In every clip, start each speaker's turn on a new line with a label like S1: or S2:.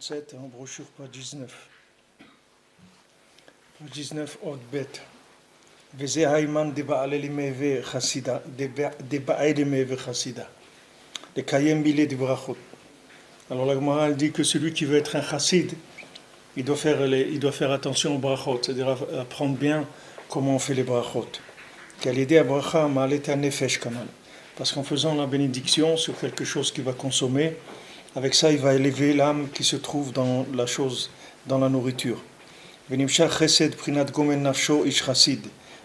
S1: 47, en brochure page 19. Page 19, Od Bet. Veze Haïman de Ba'alimeve Chassida, de Ba'alimeve Chassida. De Kayem Bilé de Brachot. Alors la Gemara dit que celui qui veut être un chassid, il doit faire attention aux brachot, c'est-à-dire apprendre bien comment on fait les brachot. Qu'à l'idée à bracha, ma'alet nefesh kamal. Parce qu'en faisant la bénédiction sur quelque chose qu'il va consommer, avec ça il va élever l'âme qui se trouve dans la chose, dans la nourriture. Venimshach chesed prinat gomen nafsho ish chassid.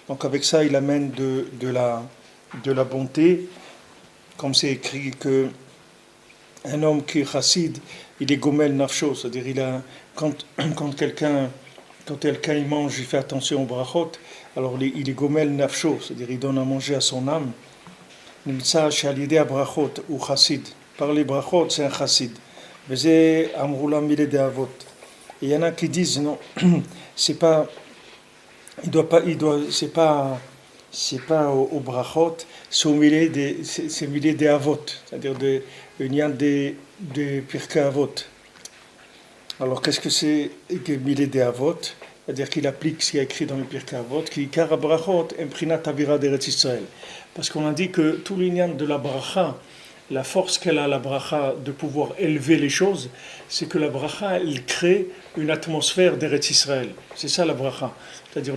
S1: Donc avec ça il amène de la bonté, comme c'est écrit que un homme qui est chassid, il est gomel nafsho, c'est-à-dire quand quelqu'un il mange, il fait attention aux brachot, alors il est gomel nafsho, c'est-à-dire il donne à manger à son âme. Nimtsa shalidé à brachot ou chassid. Par les brachot, c'est un chassid. Mais c'est amroula mille de avot. Et il y en a qui disent non, c'est pas au brachot, c'est milliers des avot, c'est-à-dire il y a des pirkei avot. Alors qu'est-ce que c'est que milliers des avot? C'est-à-dire qu'il applique ce qui est écrit dans le pirkei avot, qui car brachot imprinat avira d'Eretz Israël. Parce qu'on a dit que tout l'union de la bracha, la force qu'elle a, la bracha, de pouvoir élever les choses, c'est que la bracha, elle crée une atmosphère d'Eretz Israël. C'est ça la bracha, c'est-à-dire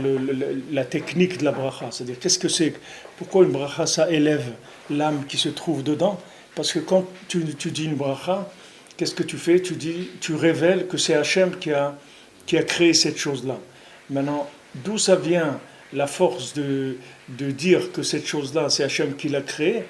S1: la technique de la bracha. C'est-à-dire qu'est-ce que c'est, pourquoi une bracha, ça élève l'âme qui se trouve dedans? Parce que quand tu dis une bracha, qu'est-ce que tu fais? Tu révèles que c'est Hachem qui a créé cette chose-là. Maintenant, d'où ça vient la force de dire que cette chose-là, c'est Hachem qui l'a créée?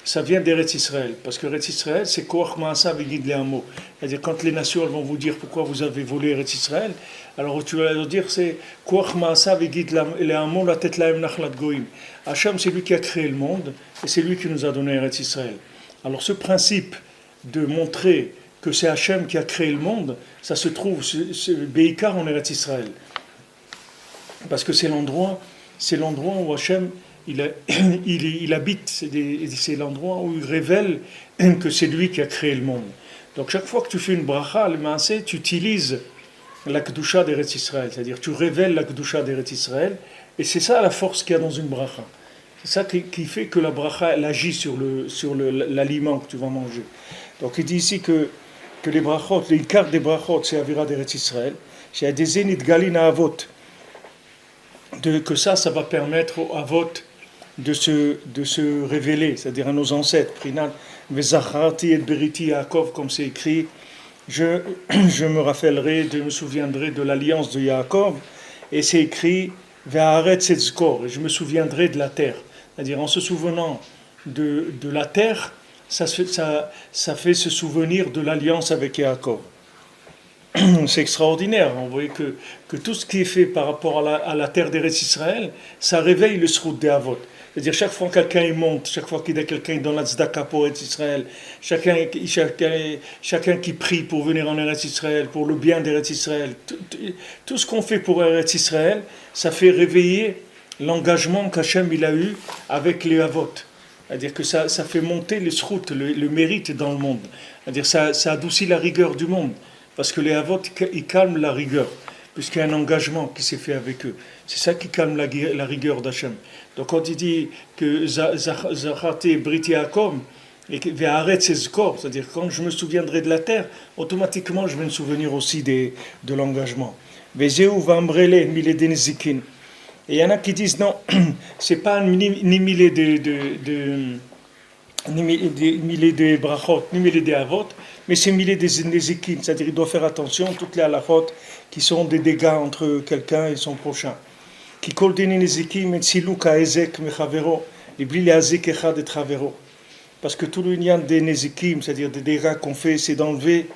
S1: Ça vient d'Eretz Israël, parce que Eretz Israël, c'est Koach Ma'asav Yigid Le'amo. C'est-à-dire, quand les nations vont vous dire pourquoi vous avez volé Eretz Israël, alors tu vas leur dire c'est Koach Ma'asav Yigid Le'amo la tête laem nachlat goïm. Hachem, c'est lui qui a créé le monde, et c'est lui qui nous a donné Eretz Israël. Alors ce principe de montrer que c'est Hachem qui a créé le monde, ça se trouve, c'est Beikar en Eretz Israël. Parce que c'est l'endroit où Hachem il habite, c'est l'endroit où il révèle que c'est lui qui a créé le monde. Donc chaque fois que tu fais une bracha, le maaseh, tu utilises la kedusha d'Eretz Israël, c'est-à-dire tu révèles la kedusha d'Eretz Israël, et c'est ça la force qu'il y a dans une bracha. C'est ça qui fait que la bracha, elle agit sur l'aliment que tu vas manger. Donc il dit ici que les brachot, les quarts des brachot, c'est avira d'Eretz Israël, c'est des zénit galina avot, que ça va permettre aux avot de se révéler, c'est-à-dire à nos ancêtres. Prinat vezacharti et beriti Yaakov, comme c'est écrit, je me souviendrai de l'alliance de Yaakov, et c'est écrit ve'aretz etzkor, et je me souviendrai de la terre. C'est-à-dire en se souvenant de la terre, ça fait se souvenir de l'alliance avec Yaakov. C'est extraordinaire. On voit que tout ce qui est fait par rapport à la terre d'Eretz Israël, ça réveille le srout des avot. C'est-à-dire chaque fois que quelqu'un monte, chaque fois qu'il y a quelqu'un dans la tzedaka pour Eretz Israël, chacun qui prie pour venir en Eretz Israël, pour le bien d'Eretz Israël, tout ce qu'on fait pour Eretz Israël, ça fait réveiller l'engagement qu'Hachem il a eu avec les avot. C'est-à-dire que ça fait monter le srout, le mérite dans le monde. C'est-à-dire ça adoucit la rigueur du monde. Parce que les avot, ils calment la rigueur, puisqu'il y a un engagement qui s'est fait avec eux. C'est ça qui calme la rigueur d'Hachem. Donc quand il dit que Zacharti Briti Yaakov, et Ve'aretz Ezkor, c'est-à-dire quand je me souviendrai de la terre, automatiquement je vais me souvenir aussi de l'engagement. Vezeu Vambrele Mile de Nezikin. Et il y en a qui disent non, c'est pas ni Mile de brachot, ni mille de avot, mais c'est mille des nezikin, c'est-à-dire il doit faire attention à toutes les halachot qui sont des dégâts entre quelqu'un et son prochain. Qui kol deni nezikin metzilu ka'ezek mechavero, libli le'azek echad et travero. Parce que tout l'union des nezikim, c'est-à-dire des dégâts qu'on fait, c'est d'enlever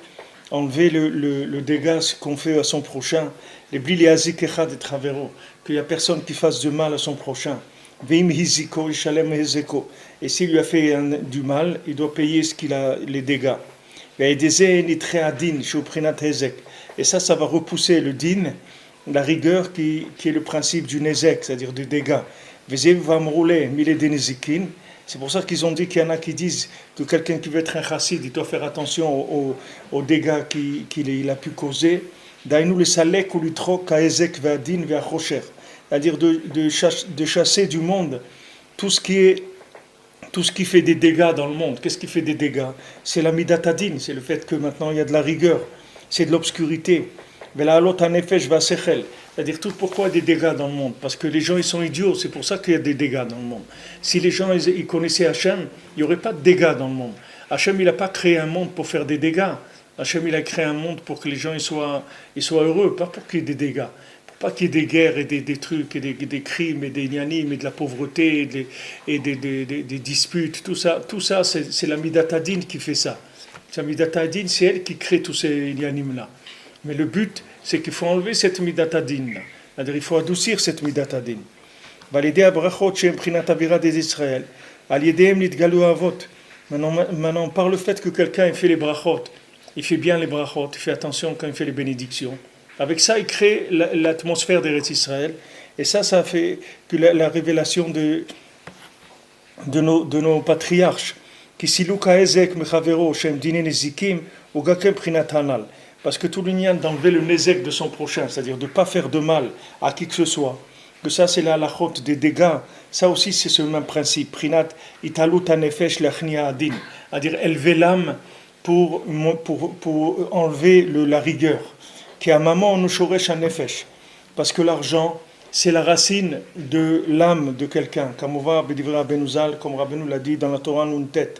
S1: le dégât qu'on fait à son prochain. Libli le'azek echad et travero, qu'il n'y a personne qui fasse du mal à son prochain. Veim hiziko ishalem hezeko. Et s'il lui a fait du mal, il doit payer les dégâts. Et ça va repousser le din, la rigueur qui est le principe du nezek, c'est-à-dire du dégât. C'est pour ça qu'ils ont dit qu'il y en a qui disent que quelqu'un qui veut être un chassid, il doit faire attention aux dégâts qu'il a pu causer. Daïnou le salek ou l'utrok kaezek ve'adin ve'achosher. C'est-à-dire de chasser du monde tout ce qui fait des dégâts dans le monde. Qu'est-ce qui fait des dégâts? C'est la midatadin, c'est le fait que maintenant il y a de la rigueur, c'est de l'obscurité. C'est-à-dire tout pourquoi des dégâts dans le monde? Parce que les gens ils sont idiots, c'est pour ça qu'il y a des dégâts dans le monde. Si les gens ils connaissaient Hachem, il n'y aurait pas de dégâts dans le monde. Hachem il n'a pas créé un monde pour faire des dégâts. Hachem il a créé un monde pour que les gens ils soient heureux, pas pour qu'il y ait des dégâts. Pas qu'il y ait des guerres et des trucs, et des crimes, et des nianim, et de la pauvreté, et des disputes, tout ça c'est la midatadine qui fait ça. La midatadine, c'est elle qui crée tous ces nianim-là. Mais le but, c'est qu'il faut enlever cette midatadine-là. C'est-à-dire, il faut adoucir cette midatadine. Valider abrachot shem prinat avira des Israël. Aliedem nitgalu avot. Maintenant, par le fait que quelqu'un fait les brachot, il fait bien les brachot, il fait attention quand il fait les bénédictions. Avec ça, il crée l'atmosphère d'Eretz Israël. Et ça fait que la révélation de nos patriarches, qui silou kaezek mechavero shem dine nezikim ou gakem prinat hanal. Parce que tout l'union d'enlever le nezek de son prochain, c'est-à-dire de ne pas faire de mal à qui que ce soit, que ça c'est la halachot des dégâts, ça aussi c'est ce même principe. Prinat italut hanefesh lachnia adin, c'est-à-dire élever l'âme pour enlever la rigueur. Qui a maman nous shoresh nefesh, parce que l'argent c'est la racine de l'âme de quelqu'un, comme on va bedivra benuzal, comme Rabbeinu l'a dit dans la Torah Nuntet.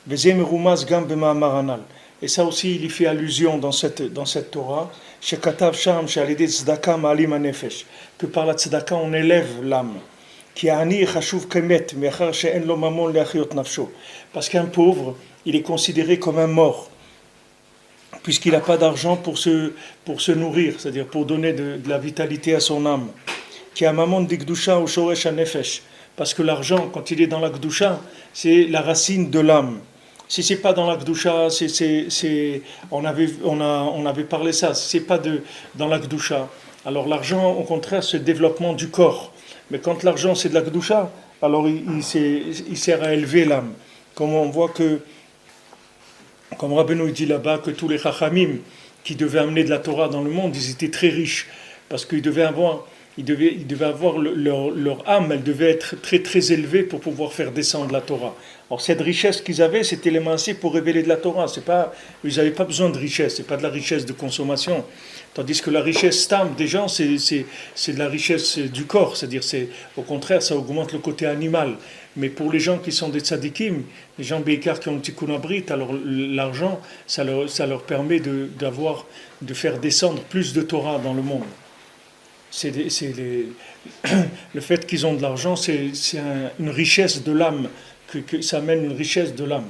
S1: Vezem rumaz gam b'ma'amar anal. Et ça aussi il y fait allusion dans cette Torah, shekatav sham she'alidei tzedaka ma'alim hanefesh, que par la tzedaka on élève l'âme. Qui a ani chashuv kemet me'achar she'en lo mamon le'achiot nafsho, parce qu'un pauvre il est considéré comme un mort. Puisqu'il n'a pas d'argent pour se nourrir, c'est-à-dire pour donner de la vitalité à son âme. Qui a maman d'Igdusha ou Shoresh Nefesh. Parce que l'argent, quand il est dans la Gdusha, c'est la racine de l'âme. Si c'est pas dans la Gdusha, on avait parlé ça, si c'est pas dans la Gdusha, alors l'argent, au contraire, c'est le développement du corps. Mais quand l'argent, c'est de la Gdusha, alors il sert à élever l'âme. Comme on voit que comme Rabbeinu dit là-bas que tous les chachamim qui devaient amener de la Torah dans le monde, ils étaient très riches parce qu'ils devaient avoir leur âme, elle devait être très très élevée pour pouvoir faire descendre la Torah. Alors cette richesse qu'ils avaient, c'était les mansés pour révéler de la Torah. Ils n'avaient pas besoin de richesse, c'est pas de la richesse de consommation. Tandis que la richesse stam des gens, c'est de la richesse du corps, c'est-à-dire au contraire, ça augmente le côté animal. Mais pour les gens qui sont des tzadikim, les gens békar qui ont le tikkun abrit, alors l'argent, ça leur permet de faire descendre plus de Torah dans le monde. Le fait qu'ils ont de l'argent, c'est une richesse de l'âme, que ça amène une richesse de l'âme.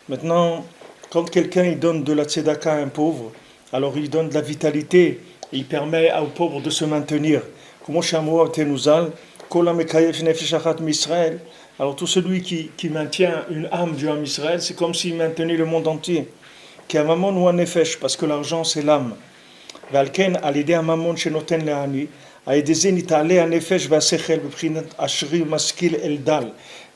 S1: Maintenant, quand quelqu'un il donne de la tzedaka à un pauvre, alors il donne de la vitalité, et il permet au pauvre de se maintenir. Alors tout celui qui maintient une âme du âme Israël, c'est comme s'il maintenait le monde entier. Parce que l'argent c'est l'âme.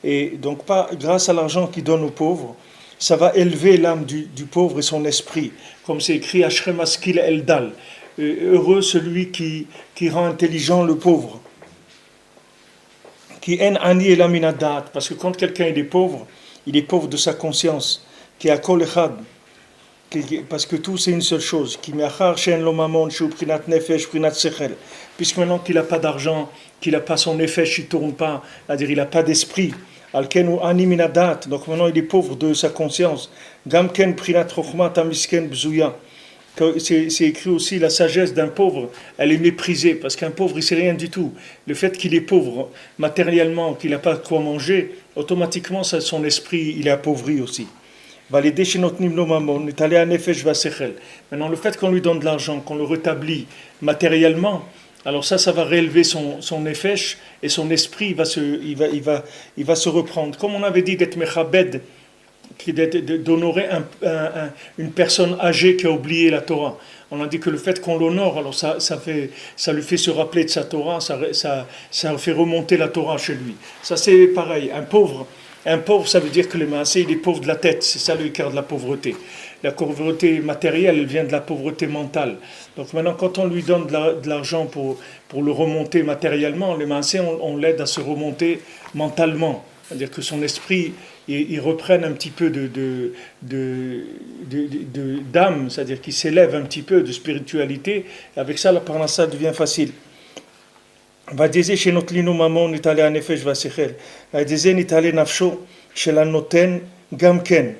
S1: Et donc grâce à l'argent qu'il donne aux pauvres, ça va élever l'âme du pauvre et son esprit. Comme c'est écrit Ashre Maskil Eldal. Heureux celui qui rend intelligent le pauvre. Qui en ani et laminadat, parce que quand quelqu'un il est pauvre de sa conscience. Qui a kol echad, parce que tout c'est une seule chose. Qui me'achar shen lo mamon shu prinat nefesh prinat sechel. Puisque maintenant qu'il n'a pas d'argent, qu'il n'a pas son nefesh, il tourne pas, c'est-à-dire il n'a pas d'esprit. Alken ou ani minadat, donc maintenant il est pauvre de sa conscience. Gamken prinat chokhmat amisken bzuya. C'est écrit aussi la sagesse d'un pauvre, elle est méprisée parce qu'un pauvre il sait rien du tout. Le fait qu'il est pauvre matériellement, qu'il n'a pas quoi manger, automatiquement son esprit il est appauvri aussi. Maintenant le fait qu'on lui donne de l'argent, qu'on le rétablit matériellement, alors ça va réélever son nefesh et son esprit il va se reprendre. Comme on avait dit d'être mechabed d'honorer une personne âgée qui a oublié la Torah. On a dit que le fait qu'on l'honore, alors ça lui fait se rappeler de sa Torah, ça fait remonter la Torah chez lui. Ça c'est pareil, un pauvre, ça veut dire que le maasé, il est pauvre de la tête, c'est ça le cœur de la pauvreté. La pauvreté matérielle, elle vient de la pauvreté mentale. Donc maintenant, quand on lui donne de l'argent pour le remonter matériellement, le maasé, on l'aide à se remonter mentalement. C'est-à-dire que son esprit, il reprenne un petit peu d'âme, c'est-à-dire qu'il s'élève un petit peu de spiritualité. Et avec ça, la parnassa devient facile. Vadize shenotlinu mamon nitale hanefesh vasechel. Vadize nitale nafsho shelanoten gamken.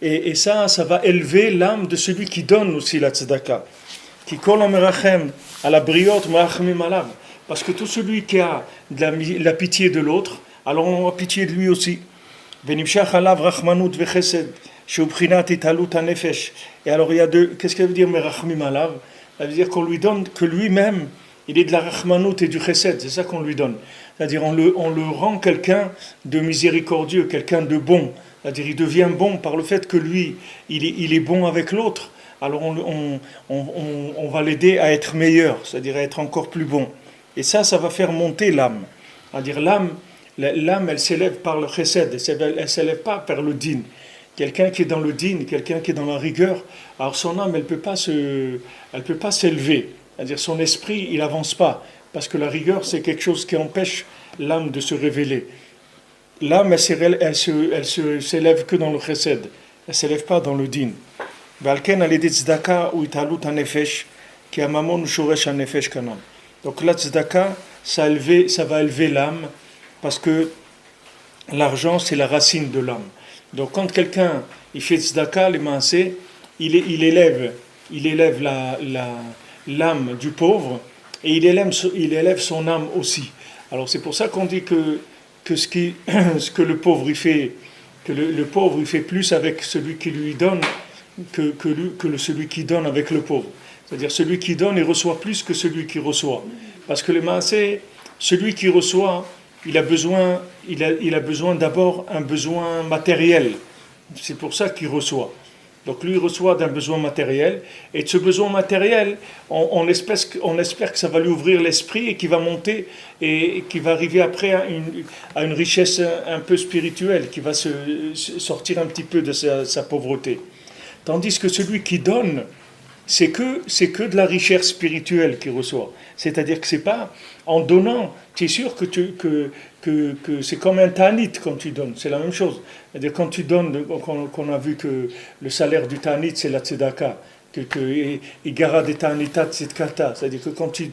S1: Et ça va élever l'âme de celui qui donne aussi la tzedaka. Qui kol merachem à la briot merachemim alav. Parce que tout celui qui a de la pitié de l'autre, alors on a pitié de lui aussi. Venimshach alav rachmanut vechesed sheubchinat italut hanefesh. Et alors il y a deux. Qu'est-ce que ça veut dire merachemim alav? Ça veut dire qu'on lui donne que lui-même il est de la rachmanut et du chesed. C'est ça qu'on lui donne. C'est-à-dire on le rend quelqu'un de miséricordieux, quelqu'un de bon. C'est-à-dire il devient bon par le fait que lui, il est bon avec l'autre. Alors on va l'aider à être meilleur, c'est-à-dire à être encore plus bon. Et ça va faire monter l'âme. C'est-à-dire l'âme, elle s'élève par le chesed, elle ne s'élève pas par le din. Quelqu'un qui est dans le din, quelqu'un qui est dans la rigueur, alors son âme, elle ne peut pas s'élever. C'est-à-dire son esprit, il n'avance pas. Parce que la rigueur, c'est quelque chose qui empêche l'âme de se révéler. L'âme, elle s'élève que dans le chesed. Elle ne s'élève pas dans le din. Donc la tzedaka, ça va élever l'âme, parce que l'argent, c'est la racine de l'âme. Donc quand quelqu'un il fait tzedaka, les maasé, il élève l'âme du pauvre, et il élève son âme aussi. Alors c'est pour ça qu'on dit que ce que le pauvre il fait, que le pauvre il fait plus avec celui qui lui donne que celui qui donne avec le pauvre. C'est-à-dire celui qui donne il reçoit plus que celui qui reçoit. Parce que le maasé, celui qui reçoit, il a besoin d'abord un besoin matériel. C'est pour ça qu'il reçoit. Donc lui il reçoit d'un besoin matériel, et de ce besoin matériel, on espère que ça va lui ouvrir l'esprit et qu'il va monter et qu'il va arriver après à une richesse un peu spirituelle, qui va se sortir un petit peu de sa pauvreté. Tandis que celui qui donne, c'est que de la richesse spirituelle qu'il reçoit. C'est-à-dire que c'est pas en donnant, tu es sûr que c'est comme un tanit quand tu donnes, c'est la même chose. C'est-à-dire quand tu donnes, qu'on a vu que le salaire du tanit c'est la tzedaka, igara de tanitat tzedkata, c'est-à-dire que quand tu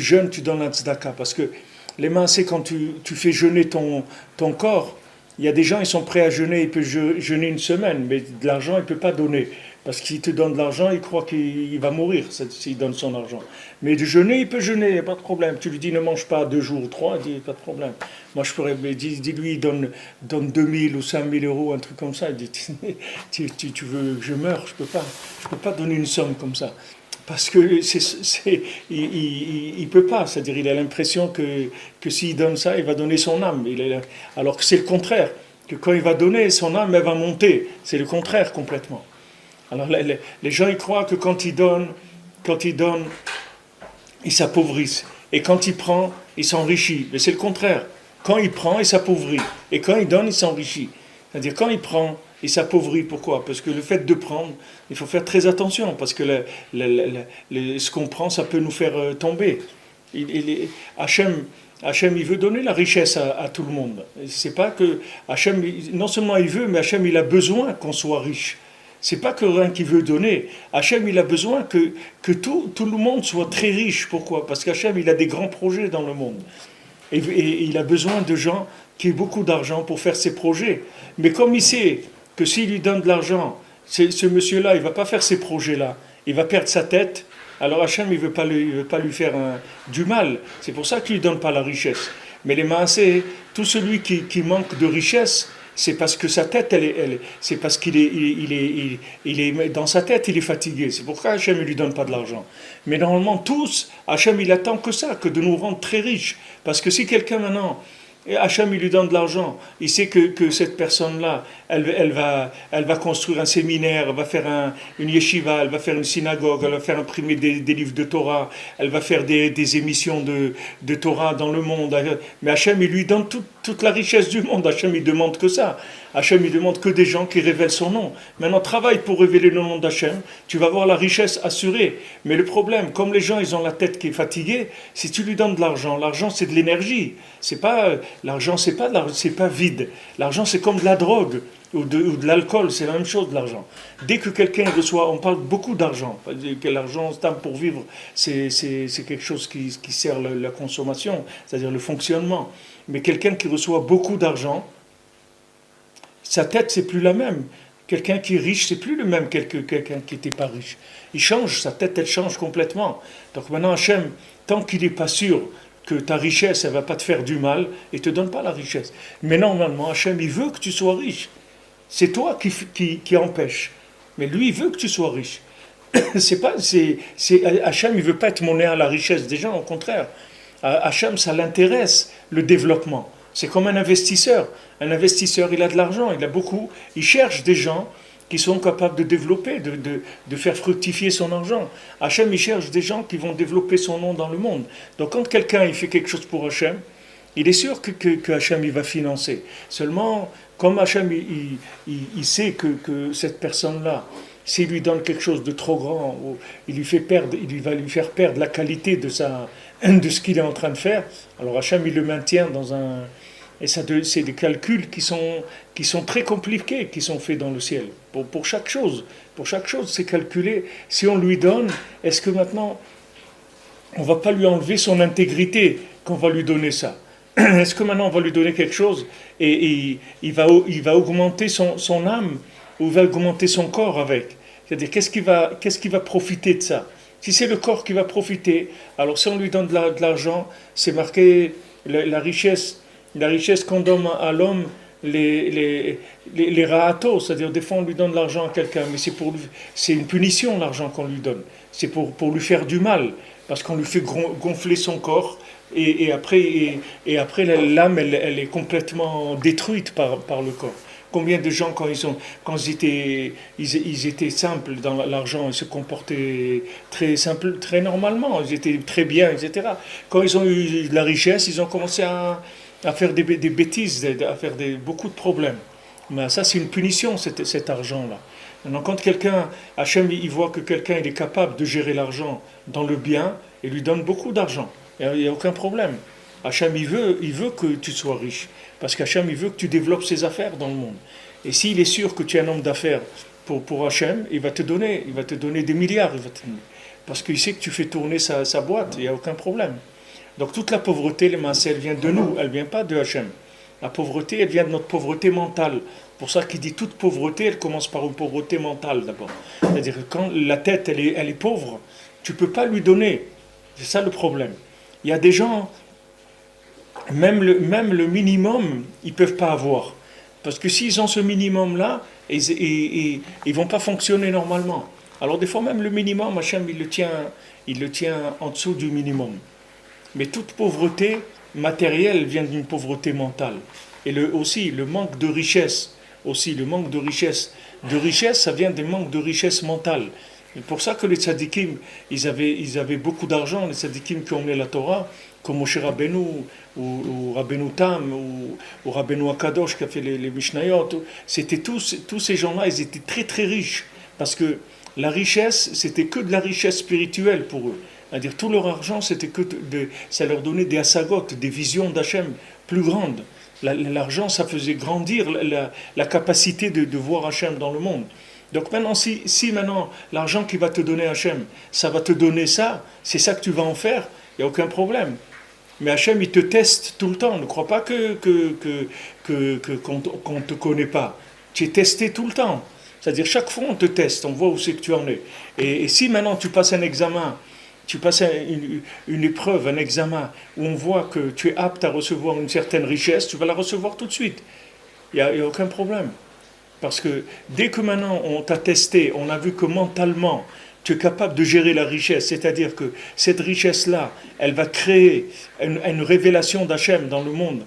S1: jeûnes, tu donnes la tzedaka, parce que les mains c'est quand tu fais jeûner ton corps. Il y a des gens, ils sont prêts à jeûner, ils peuvent jeûner une semaine, mais de l'argent, ils ne peuvent pas donner. Parce qu'il te donne de l'argent, il croit qu'il va mourir s'il donne son argent. Mais de jeûner, il peut jeûner, il n'y a pas de problème. Tu lui dis, ne mange pas 2 jours ou 3, il dit, pas de problème. Moi, je pourrais, dis-lui, donne 2000 ou 5000 euros, un truc comme ça. Il dit, tu veux que je meure, je peux pas donner une somme comme ça. Parce que il peut pas, c'est-à-dire il a l'impression que s'il donne ça, il va donner son âme. Alors que c'est le contraire, que quand il va donner, son âme, elle va monter. C'est le contraire complètement. Alors les gens, ils croient que quand ils donnent, ils s'appauvrissent. Et quand il prend, il s'enrichit. Mais c'est le contraire. Quand il prend, il s'appauvrit. Et quand il donne, il s'enrichit. C'est-à-dire quand il prend, il s'appauvrit. Pourquoi? Parce que le fait de prendre, il faut faire très attention. Parce que ce qu'on prend, ça peut nous faire tomber. Hachem, il veut donner la richesse à tout le monde. C'est pas que Hachem, non seulement il veut, mais Hachem, il a besoin qu'on soit riche. C'est pas que rien qui veut donner. Hachem, il a besoin que tout le monde soit très riche. Pourquoi? Parce qu'Hachem, il a des grands projets dans le monde. Et il a besoin de gens qui aient beaucoup d'argent pour faire ses projets. Mais comme il sait que s'il lui donne de l'argent, ce monsieur-là, il ne va pas faire ces projets-là. Il va perdre sa tête. Alors Hachem, il ne veut pas lui faire du mal. C'est pour ça qu'il ne lui donne pas la richesse. Mais les maasé, tout celui qui manque de richesse, c'est parce que sa tête, c'est parce qu'il est dans sa tête, il est fatigué. C'est pourquoi Hachem ne lui donne pas de l'argent. Mais normalement, tous, Hachem, il attend que ça, que de nous rendre très riches. Parce que si quelqu'un maintenant, Et Hachem, il lui donne de l'argent. Il sait que cette personne-là, elle va construire un séminaire, elle va faire une yeshiva, elle va faire une synagogue, elle va faire imprimer des livres de Torah, elle va faire des émissions de Torah dans le monde. Mais Hachem, il lui donne toute la richesse du monde. Hachem, il demande que ça. Hachem, il demande que des gens qui révèlent son nom. Maintenant, travaille pour révéler le nom d'Hachem. Tu vas avoir la richesse assurée. Mais le problème, comme les gens, ils ont la tête qui est fatiguée, si tu lui donnes de l'argent c'est de l'énergie. L'argent, c'est pas vide. L'argent, c'est comme de la drogue ou de l'alcool. C'est la même chose de l'argent. Dès que quelqu'un reçoit, on parle beaucoup d'argent. Que l'argent, pour vivre, c'est quelque chose qui sert la consommation, c'est-à-dire le fonctionnement. Mais quelqu'un qui reçoit beaucoup d'argent, sa tête, c'est plus la même. Quelqu'un qui est riche, c'est plus le même que quelqu'un qui n'était pas riche. Il change, sa tête, elle change complètement. Donc maintenant, Hachem, tant qu'il n'est pas sûr que ta richesse, elle ne va pas te faire du mal, il ne te donne pas la richesse. Mais normalement, Hachem, il veut que tu sois riche. C'est toi qui empêche. Mais lui, il veut que tu sois riche. Hachem, il ne veut pas être monnaie à la richesse des gens, au contraire. Hachem, ça l'intéresse, le développement. C'est comme un investisseur. Un investisseur, il a de l'argent, il a beaucoup. Il cherche des gens qui sont capables de développer, de faire fructifier son argent. Hachem, il cherche des gens qui vont développer son nom dans le monde. Donc quand quelqu'un il fait quelque chose pour Hachem, il est sûr que Hachem il va financer. Seulement, comme Hachem il sait que cette personne-là, s'il lui donne quelque chose de trop grand, il va lui faire perdre la qualité de ce qu'il est en train de faire, alors Hachem il le maintient dans un... Et c'est des calculs qui sont très compliqués, qui sont faits dans le ciel. Pour chaque chose, c'est calculé. Si on lui donne, est-ce que maintenant, on ne va pas lui enlever son intégrité qu'on va lui donner ça? Est-ce que maintenant, on va lui donner quelque chose et il va augmenter son âme ou il va augmenter son corps avec? C'est-à-dire, qu'est-ce qui va profiter de ça? Si c'est le corps qui va profiter, alors si on lui donne de l'argent, c'est marqué la richesse. La richesse qu'on donne à l'homme, les raatos, c'est-à-dire des fois on lui donne de l'argent à quelqu'un, mais c'est une punition l'argent qu'on lui donne. C'est pour lui faire du mal, parce qu'on lui fait gonfler son corps, et après l'âme, elle est complètement détruite par le corps. Combien de gens, quand ils étaient simples dans l'argent, ils se comportaient très simple, très normalement, ils étaient très bien, etc. Quand ils ont eu de la richesse, ils ont commencé à faire des bêtises, à faire beaucoup de problèmes. Mais ça, c'est une punition, cet argent-là. Maintenant, quand quelqu'un, Hachem, il voit que quelqu'un il est capable de gérer l'argent dans le bien, il lui donne beaucoup d'argent. Il n'y a aucun problème. Hachem, il veut que tu sois riche. Parce qu'Hachem, il veut que tu développes ses affaires dans le monde. Et s'il est sûr que tu es un homme d'affaires pour Hachem, il va te donner des milliards. Parce qu'il sait que tu fais tourner sa boîte, il n'y a aucun problème. Donc toute la pauvreté, les massés, elle vient de nous, elle ne vient pas de Hachem. La pauvreté, elle vient de notre pauvreté mentale. Pour ça qu'il dit toute pauvreté, elle commence par une pauvreté mentale d'abord. C'est-à-dire que quand la tête, elle est pauvre, tu ne peux pas lui donner. C'est ça le problème. Il y a des gens, même le minimum, ils ne peuvent pas avoir. Parce que s'ils ont ce minimum-là, ils ne vont pas fonctionner normalement. Alors des fois, même le minimum, Hachem, il le tient en dessous du minimum. Mais toute pauvreté matérielle vient d'une pauvreté mentale. Et aussi le manque de richesse. De richesse, ça vient des manques de richesse mentale. C'est pour ça que les tzadikim, ils avaient beaucoup d'argent, les tzadikim qui ont mené la Torah, comme Moshe Rabbeinu, ou Rabbeinu Tam, ou Rabbeinu Akadosh qui a fait les Mishnayot. C'était tous ces gens-là, ils étaient très très riches. Parce que la richesse, c'était que de la richesse spirituelle pour eux. C'est-à-dire tout leur argent, ça leur donnait des asagot, des visions d'Hachem plus grandes. L'argent, ça faisait grandir la capacité de voir Hachem dans le monde. Donc maintenant, si maintenant l'argent qui va te donner Hachem, ça va te donner ça, c'est ça que tu vas en faire, il n'y a aucun problème. Mais Hachem, il te teste tout le temps. Ne crois pas qu'on ne te connaît pas. Tu es testé tout le temps. C'est-à-dire chaque fois on te teste, on voit où c'est que tu en es. Et si maintenant tu passes un examen, tu passes une épreuve, un examen, où on voit que tu es apte à recevoir une certaine richesse, tu vas la recevoir tout de suite. Il n'y a aucun problème. Parce que dès que maintenant on t'a testé, on a vu que mentalement, tu es capable de gérer la richesse, c'est-à-dire que cette richesse-là, elle va créer une révélation d'Hachem dans le monde,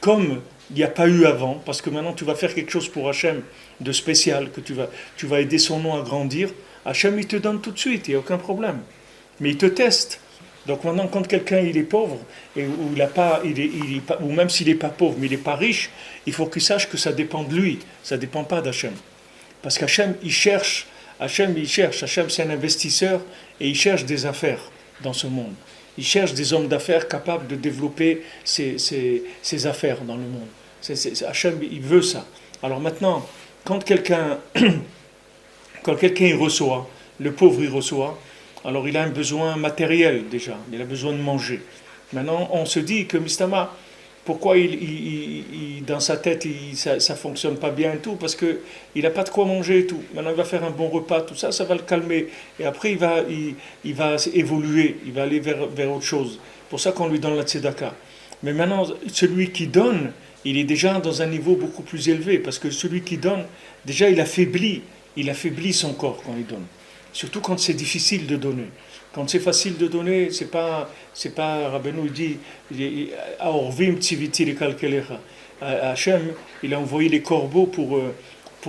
S1: comme il n'y a pas eu avant, parce que maintenant tu vas faire quelque chose pour Hachem de spécial, que tu vas aider son nom à grandir, Hachem il te donne tout de suite, il n'y a aucun problème. Mais il te teste. Donc maintenant, quand quelqu'un il est pauvre, ou il a pas, ou même s'il n'est pas pauvre, mais il n'est pas riche, il faut qu'il sache que ça dépend de lui, ça ne dépend pas d'Hachem. Parce qu'Hachem, Hachem c'est un investisseur et il cherche des affaires dans ce monde. Il cherche des hommes d'affaires capables de développer ses affaires dans le monde. Hachem, il veut ça. Alors maintenant, quand quelqu'un il reçoit, le pauvre il reçoit, alors il a un besoin matériel déjà, il a besoin de manger. Maintenant, on se dit que Mistama, pourquoi dans sa tête ça ne fonctionne pas bien et tout, parce qu'il n'a pas de quoi manger et tout. Maintenant il va faire un bon repas, tout ça, ça va le calmer. Et après il va évoluer, il va aller vers autre chose. C'est pour ça qu'on lui donne la tzedaka. Mais maintenant, celui qui donne, il est déjà dans un niveau beaucoup plus élevé, parce que celui qui donne, déjà il affaiblit son corps quand il donne. Surtout quand c'est difficile de donner. Quand c'est facile de donner, c'est pas Rabbeinu dit Aorvim tziviti lekalkelecha. Hachem, il a envoyé les corbeaux pour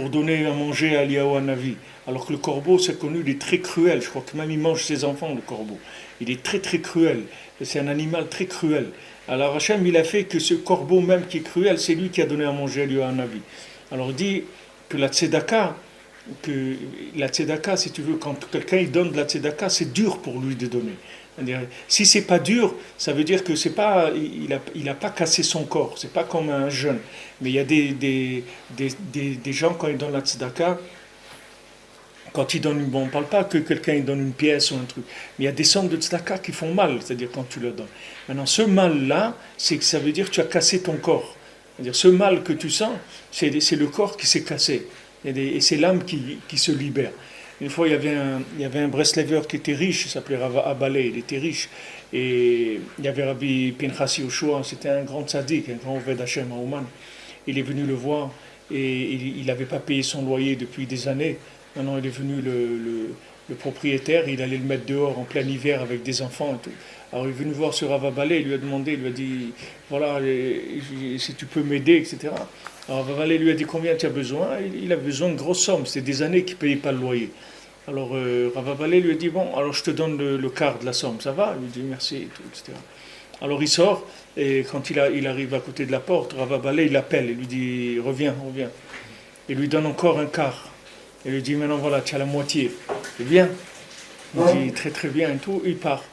S1: donner à manger à Eliyahu Hanavi. Alors que le corbeau, c'est connu, il est très cruel. Je crois que même il mange ses enfants, le corbeau. Il est très très cruel. C'est un animal très cruel. Alors Hachem, il a fait que ce corbeau même qui est cruel, c'est lui qui a donné à manger à Eliyahu Hanavi. Alors il dit que la tzedaka, si tu veux, quand quelqu'un il donne de la tzedaka, c'est dur pour lui de donner. C'est-à-dire, si c'est pas dur, ça veut dire que c'est pas, il a pas cassé son corps. C'est pas comme un jeune. Mais il y a des gens quand ils donnent la tzedaka, quand ils donnent, bon, on parle pas que quelqu'un il donne une pièce ou un truc, mais il y a des sommes de tzedaka qui font mal. C'est-à-dire quand tu le donnes. Maintenant, ce mal-là, c'est que ça veut dire que tu as cassé ton corps. C'est-à-dire, ce mal que tu sens, c'est le corps qui s'est cassé. Et c'est l'âme qui se libère. Une fois, il y avait un Breslever qui était riche, il s'appelait Rav Abalé, il était riche. Et il y avait Rabbi Pinchas Yoshua, c'était un grand tzaddik, un grand Oved Hashem à Ouman. Il est venu le voir et il n'avait pas payé son loyer depuis des années. Maintenant, il est venu le propriétaire, il allait le mettre dehors en plein hiver avec des enfants et tout. Alors il est venu voir ce Rav Abalé, il lui a demandé, il lui a dit, voilà, si tu peux m'aider, etc. Alors Rav Abalé lui a dit combien tu as besoin. Il a besoin de grosses sommes, c'était des années qu'il ne payait pas le loyer. Alors Rav Abalé lui a dit, bon, alors je te donne le quart de la somme, ça va? Il lui dit merci, et tout, etc. Alors il sort, et quand il arrive à côté de la porte, Rav Abalé il l'appelle, il lui dit, reviens. Il lui donne encore un quart. Il lui dit, maintenant voilà, tu as la moitié. Il vient. Il dit, très très bien, et tout, il part.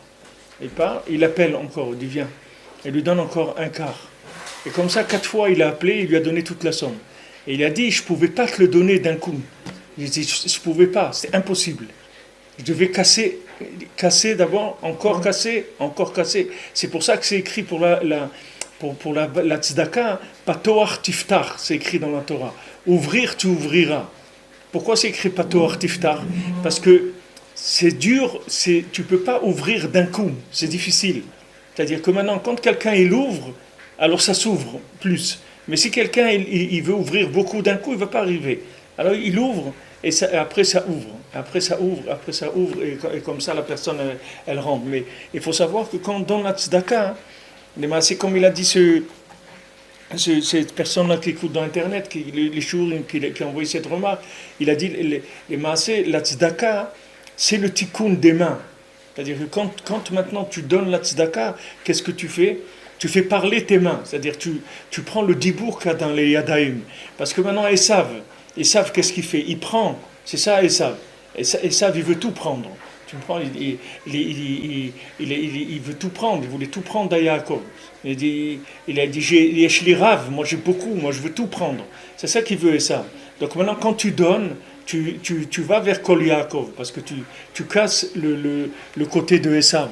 S1: Il appelle encore, il dit, viens. Il lui donne encore un quart. Et comme ça, 4 fois, il a appelé, il lui a donné toute la somme. Et il a dit, je ne pouvais pas te le donner d'un coup. Il dit, je ne pouvais pas, c'est impossible. Je devais casser d'abord, encore casser. C'est pour ça que c'est écrit pour la tzedaka, patoar tiftar, c'est écrit dans la Torah. Ouvrir, tu ouvriras. Pourquoi c'est écrit patoar tiftar? Parce que c'est dur, tu ne peux pas ouvrir d'un coup, c'est difficile. C'est-à-dire que maintenant, quand quelqu'un il ouvre, alors ça s'ouvre plus. Mais si quelqu'un il veut ouvrir beaucoup d'un coup, il ne va pas arriver. Alors il ouvre, et après ça ouvre. Après ça ouvre, et comme ça la personne elle rentre. Mais il faut savoir que quand on donne la tzedaka, c'est comme il a dit cette personne-là qui écoute dans Internet, les jours qui a envoyé cette remarque, il a dit la tzedaka, c'est le tikkun des mains. C'est-à-dire que quand maintenant tu donnes la tzedaka, qu'est-ce que tu fais? Tu fais parler tes mains. C'est-à-dire tu prends le dibour qu'il y a dans les yadaïm. Parce que maintenant, Esav, qu'est-ce qu'il fait? Il prend. C'est ça, Esav. Esav, il veut tout prendre. Tu me prends, il veut tout prendre. Il voulait tout prendre à Yaakov. Il a dit j'ai rave, moi j'ai beaucoup, moi je veux tout prendre. C'est ça qu'il veut, Esav. Donc maintenant, quand tu donnes, tu vas vers Kol Yaakov, parce que tu casses le côté de Esav.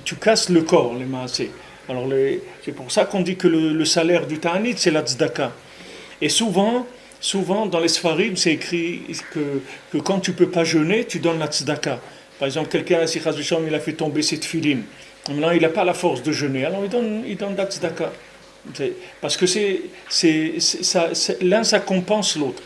S1: Tu casses le corps, les maasés. Alors c'est pour ça qu'on dit que le salaire du Ta'anit, c'est la tzedaka. Et souvent dans les Sfarim, c'est écrit que quand tu ne peux pas jeûner, tu donnes la tzedaka. Par exemple, quelqu'un, si il a fait tomber ses tefilin. Maintenant, il n'a pas la force de jeûner. Alors, il donne la tzedaka. Parce que l'un, ça compense l'autre.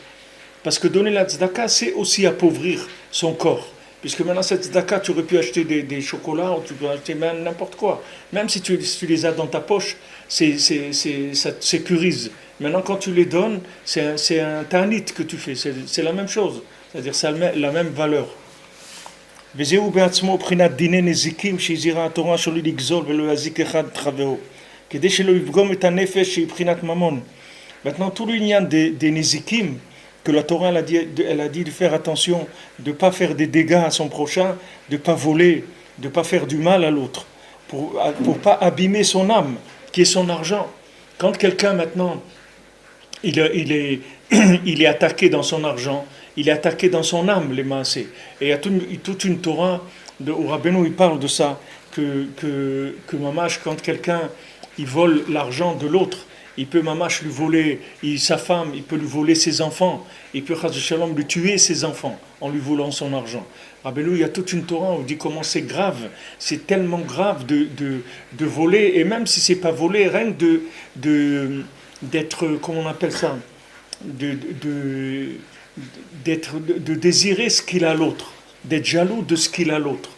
S1: Parce que donner la tzedaka, c'est aussi appauvrir son corps. Puisque maintenant, cette tzedaka, tu aurais pu acheter des chocolats, ou tu peux acheter même n'importe quoi. Même si tu les as dans ta poche, ça te sécurise. Maintenant, quand tu les donnes, c'est un ta'anit que tu fais, c'est la même chose. C'est-à-dire, ça a la même valeur. וזהו בעצמו בחינת דיני נזיקים שהזהירה התורה שלא לגזול ולא להזיק אחד את חברו, כדי שלא יפגום את הנפש שהיא בחינת ממון. Maintenant, tout l'union des nézikim, que la Torah elle a dit de faire attention, de ne pas faire des dégâts à son prochain, de ne pas voler, de ne pas faire du mal à l'autre, pour ne pas abîmer son âme, qui est son argent. Quand quelqu'un maintenant, il est attaqué dans son argent, il est attaqué dans son âme, les maasés. Et il y a toute une Torah, où Rabbeinu il parle de ça, que mamash, quand quelqu'un il vole l'argent de l'autre, il peut mamash lui voler sa femme, il peut lui voler ses enfants, il peut chas shalom lui tuer ses enfants en lui volant son argent. Rabbeinu, il y a toute une Torah où il dit comment c'est grave, c'est tellement grave de voler, et même si c'est pas voler, rien d'être, comment on appelle ça, de désirer ce qu'il a l'autre, d'être jaloux de ce qu'il a l'autre,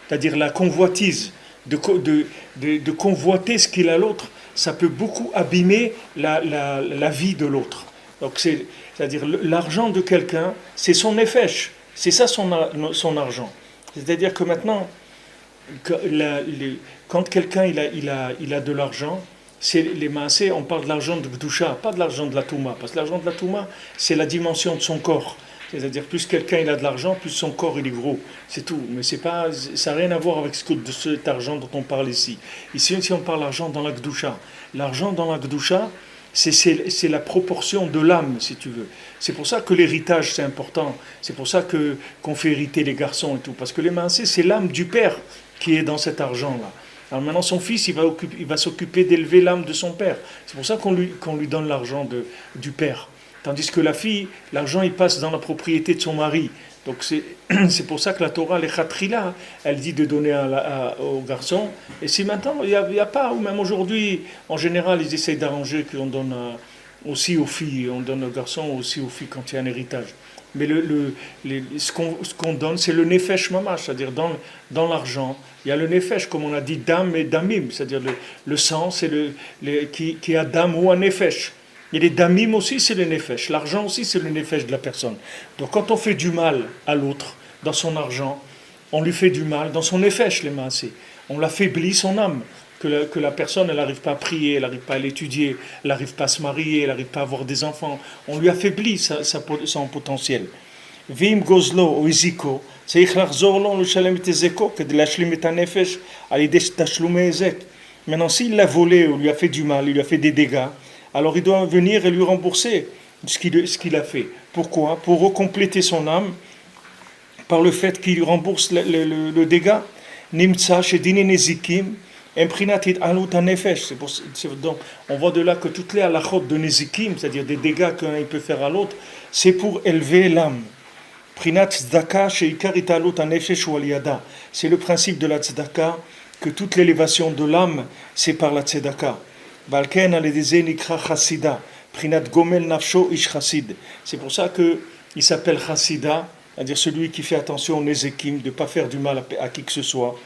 S1: c'est-à-dire la convoitise, de convoiter ce qu'il a l'autre, ça peut beaucoup abîmer la vie de l'autre. Donc c'est-à-dire l'argent de quelqu'un, c'est son nefesh, c'est ça son argent. C'est-à-dire que maintenant, quand quelqu'un il a de l'argent, c'est les maasés, on parle de l'argent de Gdusha, pas de l'argent de la Touma, parce que l'argent de la Touma, c'est la dimension de son corps. C'est-à-dire, plus quelqu'un il a de l'argent, plus son corps il est gros. C'est tout. Mais ça n'a rien à voir avec de cet argent dont on parle ici. Ici, on parle d'argent dans la Gdusha. L'argent dans la Gdusha, c'est la proportion de l'âme, si tu veux. C'est pour ça que l'héritage, c'est important. C'est pour ça qu'on fait hériter les garçons et tout. Parce que les maasés, c'est l'âme du père qui est dans cet argent-là. Alors maintenant, son fils, il va s'occuper d'élever l'âme de son père. C'est pour ça qu'on lui donne l'argent du père. Tandis que la fille, l'argent, il passe dans la propriété de son mari. Donc c'est pour ça que la Torah, les Khatrila, elle dit de donner au garçon. Et si maintenant, il n'y a pas, ou même aujourd'hui, en général, ils essayent d'arranger qu'on donne aussi aux filles, on donne aux garçons aussi aux filles quand il y a un héritage. Mais ce qu'on donne, c'est le nefesh mamash, c'est-à-dire dans l'argent. Il y a le nefesh, comme on a dit, dam et damim, c'est-à-dire le sang, c'est qui a dam ou un nefesh. Et les damim aussi, c'est le nefesh. L'argent aussi, c'est le nefesh de la personne. Donc quand on fait du mal à l'autre, dans son argent, on lui fait du mal dans son nefesh, les maasés. On l'affaiblit son âme. Que la personne, elle n'arrive pas à prier, elle n'arrive pas à l'étudier, elle n'arrive pas à se marier, elle n'arrive pas à avoir des enfants. On lui affaiblit son potentiel. Vim gozlo ou iziko, צריך לחזור לו לשלם את הזקו כדי להשלים את הנפש על ידי תשלומי היזק. Maintenant, s'il l'a volé ou lui a fait du mal, il lui a fait des dégâts, alors il doit venir et lui rembourser ce qu'il a fait. Pourquoi? Pour recompléter son âme par le fait qu'il rembourse le dégât. Nimtsa shedine nezikim imprinatit alut hanefesh. Donc, on voit de là que toutes les halachot de nezikim, c'est-à-dire des dégâts qu'un peut faire à l'autre, c'est pour élever l'âme. Prinat tzedaka sheikar italut hanefesh ou aliyada. C'est le principe de la tzedaka, que toute l'élévation de l'âme, c'est par la tzedaka. Balken aledeze nikra chassida. Prinat gomel nafsho ish chassid. C'est pour ça qu'il s'appelle chassida, c'est-à-dire celui qui fait attention aux nezikim, de ne pas faire du mal à qui que ce soit.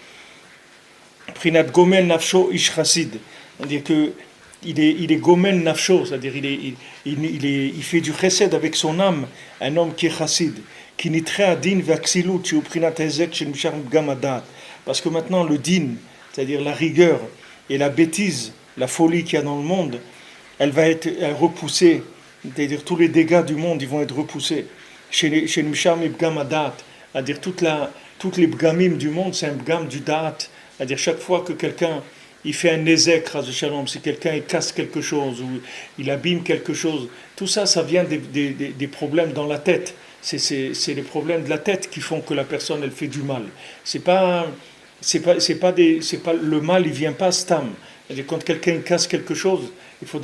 S1: Prinat gomel nafsho ish chassid. C'est-à-dire qu'il est gomel nafsho, c'est-à-dire il fait du chesed avec son âme, un homme qui est chassid. Qui nitre adin vaxilut chez prinat ezek chez mishar gamadat. Parce que maintenant le din, c'est-à-dire la rigueur et la bêtise, la folie qu'il y a dans le monde, elle va être repoussée. C'est-à-dire tous les dégâts du monde, ils vont être repoussés. Chez mishar gamadat, c'est-à-dire toutes les bgamim du monde, c'est un bgam du da'at. C'est-à-dire chaque fois que quelqu'un il fait un nezek, si quelqu'un il casse quelque chose ou il abîme quelque chose, tout ça, ça vient des problèmes dans la tête. C'est les problèmes de la tête qui font que la personne elle fait du mal. Le mal il vient pas stam. C'est-à-dire, quand quelqu'un casse quelque chose, il faut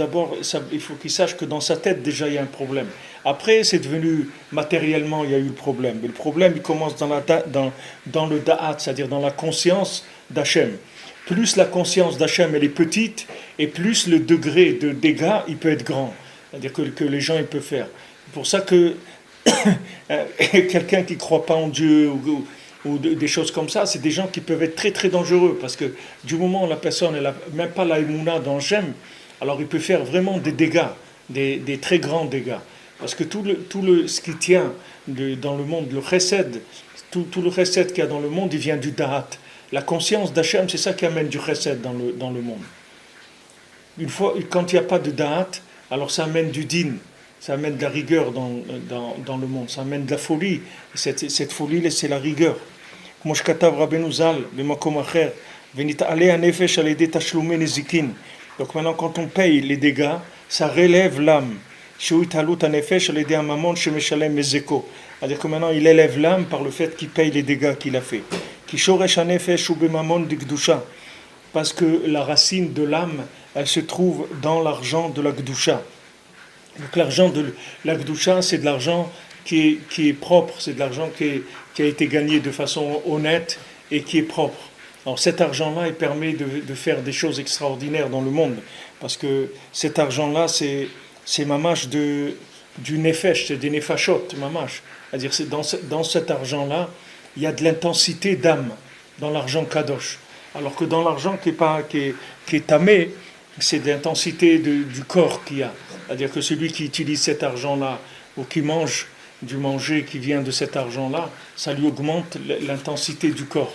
S1: qu'il sache que dans sa tête déjà il y a un problème. Après c'est devenu matériellement il y a eu le problème. Mais le problème il commence dans le da'at, c'est-à-dire dans la conscience d'Hachem. Plus la conscience d'Hachem elle est petite, et plus le degré de dégâts il peut être grand. C'est-à-dire que les gens ils peuvent faire. C'est pour ça que quelqu'un qui ne croit pas en Dieu ou des choses comme ça, c'est des gens qui peuvent être très très dangereux, parce que du moment où la personne n'a même pas la émouna dans Shem, alors il peut faire vraiment des dégâts, des très grands dégâts. Parce que ce qui tient dans le monde, le chesed, tout le chesed qu'il y a dans le monde, il vient du da'at. La conscience d'Hachem, c'est ça qui amène du chesed dans le monde. Quand il n'y a pas de da'at, alors ça amène du din, ça amène de la rigueur dans le monde, ça amène de la folie. Cette folie, c'est la rigueur. כמו שכתב רבנו ז"ל במקום אחר, ונתעלה הנפש על ידי תשלומי נזיקין. Donc maintenant, quand on paye les dégâts, ça relève l'âme. שהוא התעלות הנפש על ידי הממון שמשלם מזקו. C'est-à-dire que maintenant, il élève l'âme par le fait qu'il paye les dégâts qu'il a fait. כי שורש הנפש הוא בממון דקדושה. Parce que la racine de l'âme, elle se trouve dans l'argent de la Gdusha. Donc l'argent de la Gdusha, c'est de l'argent qui est propre, c'est de l'argent qui a été gagné de façon honnête et qui est propre. Alors cet argent-là, il permet de faire des choses extraordinaires dans le monde, parce que cet argent-là, c'est mamash du nefesh, c'est des nefashot, mamash. C'est-à-dire c'est dans cet argent-là, il y a de l'intensité d'âme, dans l'argent kadosh. Alors que dans l'argent qui est tamé, c'est de l'intensité du corps qu'il y a. C'est-à-dire que celui qui utilise cet argent-là, ou qui mange du manger qui vient de cet argent-là, ça lui augmente l'intensité du corps.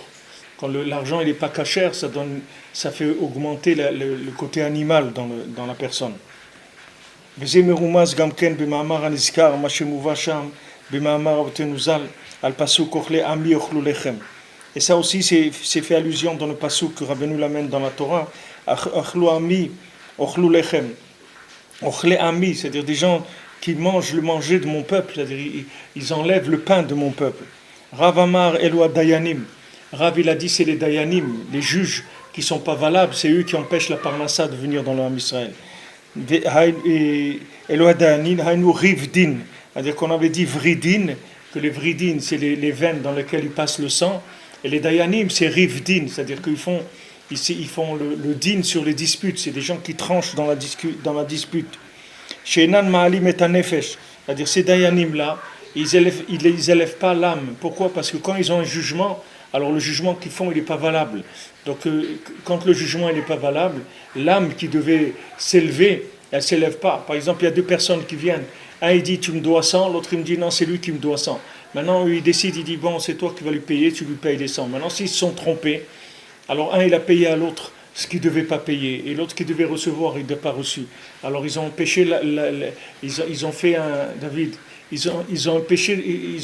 S1: Quand l'argent il n'est pas cachère, ça fait augmenter le côté animal dans la personne. וזה מרומז גם כן במאמר הנזכר, מה שמובא שם במאמר רבותינו ז"ל, על פסוק אוכלי עמי יאכלו לחם. Et ça aussi, c'est fait allusion dans le pasuk que Rabbeinu l'amène dans la Torah. Achlu ami, ochlu lechem. Ochle ami, c'est-à-dire des gens qui mangent le manger de mon peuple, c'est-à-dire ils enlèvent le pain de mon peuple. Rav Amar Eloi Dayanim. Rav, il a dit, c'est les Dayanim, les juges qui ne sont pas valables, c'est eux qui empêchent la parnassa de venir dans l'âme Israël. Eloi Dayanim, Hainu Rivdin. C'est-à-dire qu'on avait dit Vridin, que les Vridin, c'est les veines dans lesquelles il passe le sang. Et les Dayanim, c'est Rivdin, c'est-à-dire qu'ils font le din sur les disputes, c'est des gens qui tranchent dans la dispute. Shenan Ma'alim et Nefesh, c'est-à-dire ces Dayanim-là, ils élèvent pas l'âme. Pourquoi ? Parce que quand ils ont un jugement, alors le jugement qu'ils font, il n'est pas valable. Donc quand le jugement n'est pas valable, l'âme qui devait s'élever, elle ne s'élève pas. Par exemple, il y a deux personnes qui viennent. Un, il dit, tu me dois 100, l'autre, il me dit, non, c'est lui qui me doit 100. Maintenant, il décide, il dit, bon, c'est toi qui vas lui payer, tu lui payes les 100. Maintenant, s'ils se sont trompés, alors un, il a payé à l'autre ce qu'il ne devait pas payer, et l'autre qui devait recevoir, il n'a pas reçu. Alors, ils ont empêché, ils ont fait ils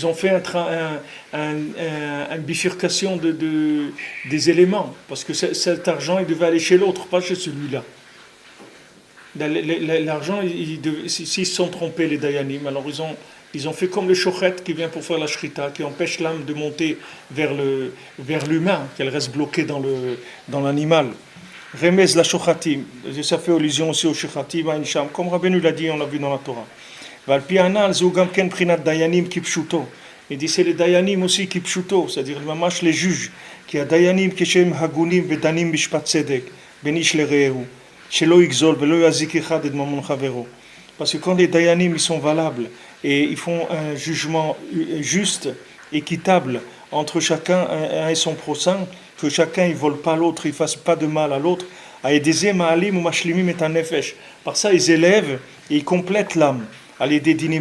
S1: ont fait une bifurcation des éléments, parce que cet argent, il devait aller chez l'autre, pas chez celui-là. L'argent, s'ils se sont trompés, les Dayanim, alors ils ont fait comme le shochet qui vient pour faire la shrita, qui empêche l'âme de monter vers l'humain, qu'elle reste bloquée dans l'animal. Remez la shochatim, ça fait allusion aussi au shochatim, comme Rabbeinu l'a dit, on l'a vu dans la Torah. Valpianal, zougam ken prinat dayanim kipshuto. Il dit c'est les dayanim aussi kipshuto, c'est-à-dire mamash les juges, qui a dayanim keshem hagunim vedanim bishpat tzedek, benish lerehu. Parce que quand les dayanim ils sont valables et ils font un jugement juste, équitable entre chacun et son prochain, que chacun ne vole pas l'autre, il ne fasse pas de mal à l'autre, par ça ils élèvent et ils complètent l'âme. Par les dinim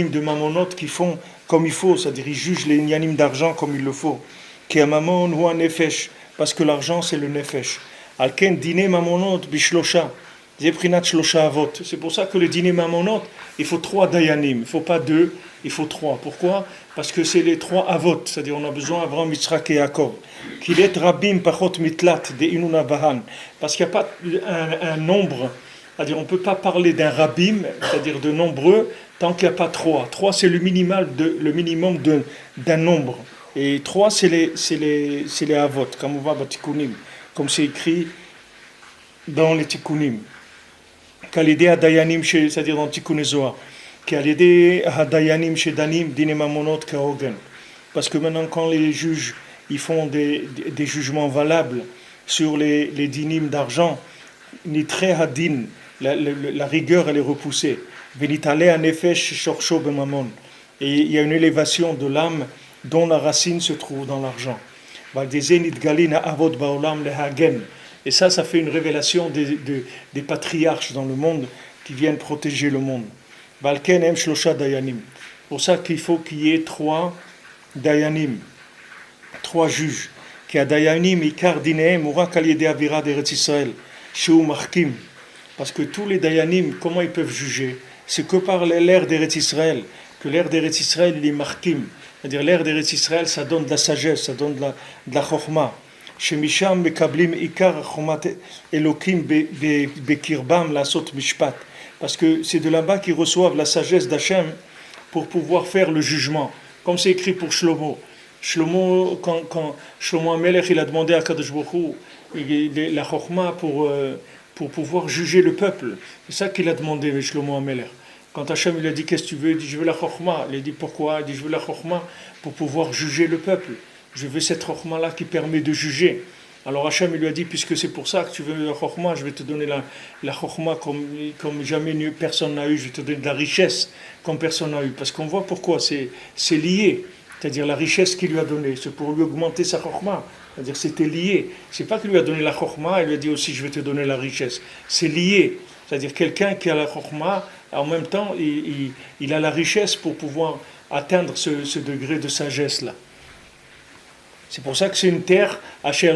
S1: de mamonot qui font comme il faut, c'est-à-dire ils jugent les yanim d'argent comme il le faut. Qui a mamon ou un nefesh. Parce que l'argent, c'est le nefesh. Alken dîner mamonot bishlosha. Zeprinat shlosha avot. C'est pour ça que le dîner mamonot, il faut 3 dayanim. Il ne faut pas 2, il faut 3. Pourquoi ? Parce que c'est les 3 avot. C'est-à-dire on a besoin d'Abraham, Yitzhak et Yaakov. Kilet rabim pachot mitlat de inuna vahan. Parce qu'il n'y a pas un nombre. C'est-à-dire on ne peut pas parler d'un rabim, c'est-à-dire de nombreux, tant qu'il n'y a pas 3. 3, c'est le minimum d'un nombre. Et 3, c'est les avot, comme on voit dans Tikkunim, comme c'est écrit dans les Tikkunim. Kalidé Hadayanim, c'est-à-dire dans Tikkun Zohar. Kalidé Hadayanim Shedanim, Dine Mamonot Kaogen. Parce que maintenant, quand les juges ils font des jugements valables sur les dinim d'argent, Nitre Hadin, la rigueur elle est repoussée. Venitale Anefesh Shorsho Bemamon. Et il y a une élévation de l'âme dont la racine se trouve dans l'argent. Et ça fait une révélation des patriarches dans le monde qui viennent protéger le monde. Pour ça qu'il faut qu'il y ait 3 dayanim, 3 juges. Qui a dayanim ikar dinehem urak al yedei avira d'Eretz Israël, sheu markim. Parce que tous les dayanim, comment ils peuvent juger? C'est que par l'ère d'Eretz Israël, que l'ère d'Eretz Israël, il est markim. C'est-à-dire l'ère d'Eretz Israël, ça donne de la sagesse, ça donne de la chokhma. Shemisham mekablim ikar chokhmat elokim bekirbam lasot mishpat. Parce que c'est de là-bas qu'ils reçoivent la sagesse d'Hachem pour pouvoir faire le jugement. Comme c'est écrit pour Shlomo. Shlomo, quand Shlomo HaMelech, il a demandé à Kadosh Baruch Hu la chokhma pour pouvoir juger le peuple. C'est ça qu'il a demandé, Shlomo HaMelech. Quand Hachem il a dit qu'est-ce que tu veux, il dit je veux la chokhma. Il a dit pourquoi? Il dit je veux la chokhma pour pouvoir juger le peuple. Je veux cette chokhma là qui permet de juger. Alors Hachem il lui a dit puisque c'est pour ça que tu veux la chokhma, je vais te donner la chokhma comme jamais personne n'a eu. Je vais te donner de la richesse comme personne n'a eu. Parce qu'on voit pourquoi c'est lié. C'est-à-dire la richesse qu'il lui a donnée, c'est pour lui augmenter sa chokhma. C'est-à-dire c'était lié. C'est pas qu'il lui a donné la chokhma, il lui a dit aussi je vais te donner la richesse. C'est lié. C'est-à-dire quelqu'un qui a la chokhma, en même temps, il a la richesse pour pouvoir atteindre ce degré de sagesse-là. C'est pour ça que c'est une terre, c'est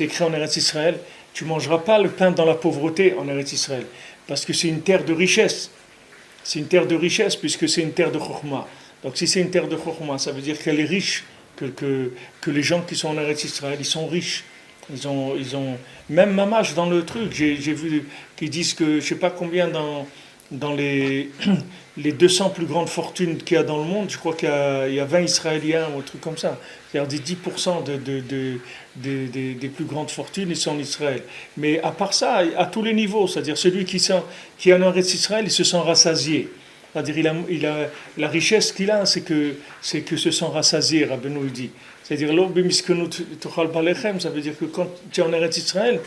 S1: écrit en Eretz Israël, tu ne mangeras pas le pain dans la pauvreté en Eretz Israël, parce que c'est une terre de richesse. C'est une terre de richesse, puisque c'est une terre de chokhma. Donc si c'est une terre de chokhma, ça veut dire qu'elle est riche, que les gens qui sont en Eretz Israël, ils sont riches. Ils ont même mamash dans le truc, j'ai vu qu'ils disent que je ne sais pas combien dans les 200 plus grandes fortunes qu'il y a dans le monde, je crois qu'il y a 20 Israéliens ou un truc comme ça. C'est-à-dire 10% des plus grandes fortunes, ils sont en Israël. Mais à part ça, à tous les niveaux, c'est-à-dire celui qui est en Eretz Israël, il se sent rassasié. C'est-à-dire la richesse qu'il a, c'est que se sent rassasié, Rabbeinu il dit. C'est-à-dire, ça veut dire que quand tu es en Eretz Israël,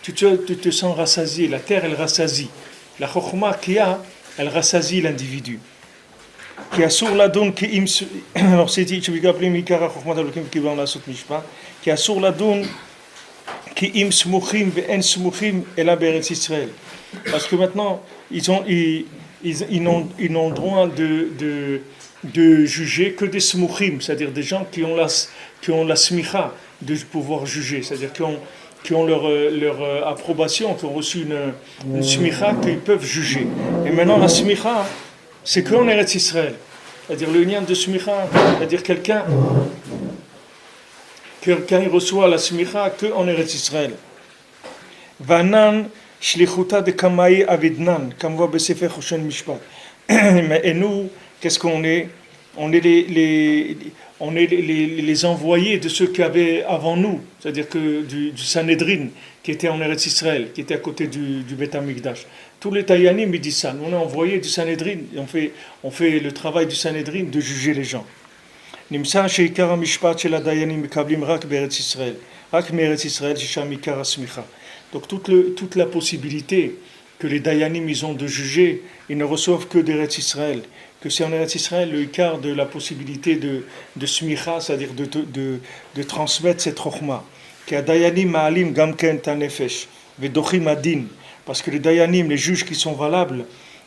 S1: tu te sens rassasié, la terre elle rassasie. La chokhma qu'il y a, elle rassasie l'individu. Qui a sur la donne qui alors c'est dit qui a sur la donne qui im smuchim ve en smuchim ela beretz Israël. Parce que maintenant ils n'ont droit de juger que des smuchim, c'est-à-dire des gens qui ont la smicha de pouvoir juger, c'est-à-dire qui ont leur approbation, qui ont reçu une smicha qu'ils peuvent juger. Et maintenant la smicha, c'est qu'en Eretz Israël. C'est-à-dire le lien de smicha, c'est-à-dire quelqu'un il reçoit la smicha qu'en Eretz Israël. Vanan shlichuta de kamai avidnan, comme voit Besefer Choshen Mishpat. Et nous, qu'est-ce qu'on est? On est les envoyés de ceux qui avaient avant nous, c'est-à-dire que du Sanhedrin, qui était en Eretz Israël, qui était à côté du Beth Amikdash. Tous les Tayanim ils disent ça. Nous on est envoyés du Sanhedrin, on fait le travail du Sanhedrin de juger les gens. Nimsa sheikar hamishpat shel hadayanim mekablim rak be'eretz Israël, rak me'eretz Israël shesham ikar hasmicha. Donc toute la possibilité que les Dayanim ils ont de juger, ils ne reçoivent que d'Eretz Israël. Que c'est en Eretz Israël le quart de la possibilité de smicha, c'est-à-dire de transmettre cette chokhma. Qui a Dayanim ma'alim gamken tanefesh, vedochim adin. Parce que les Dayanim, les juges qui sont valables,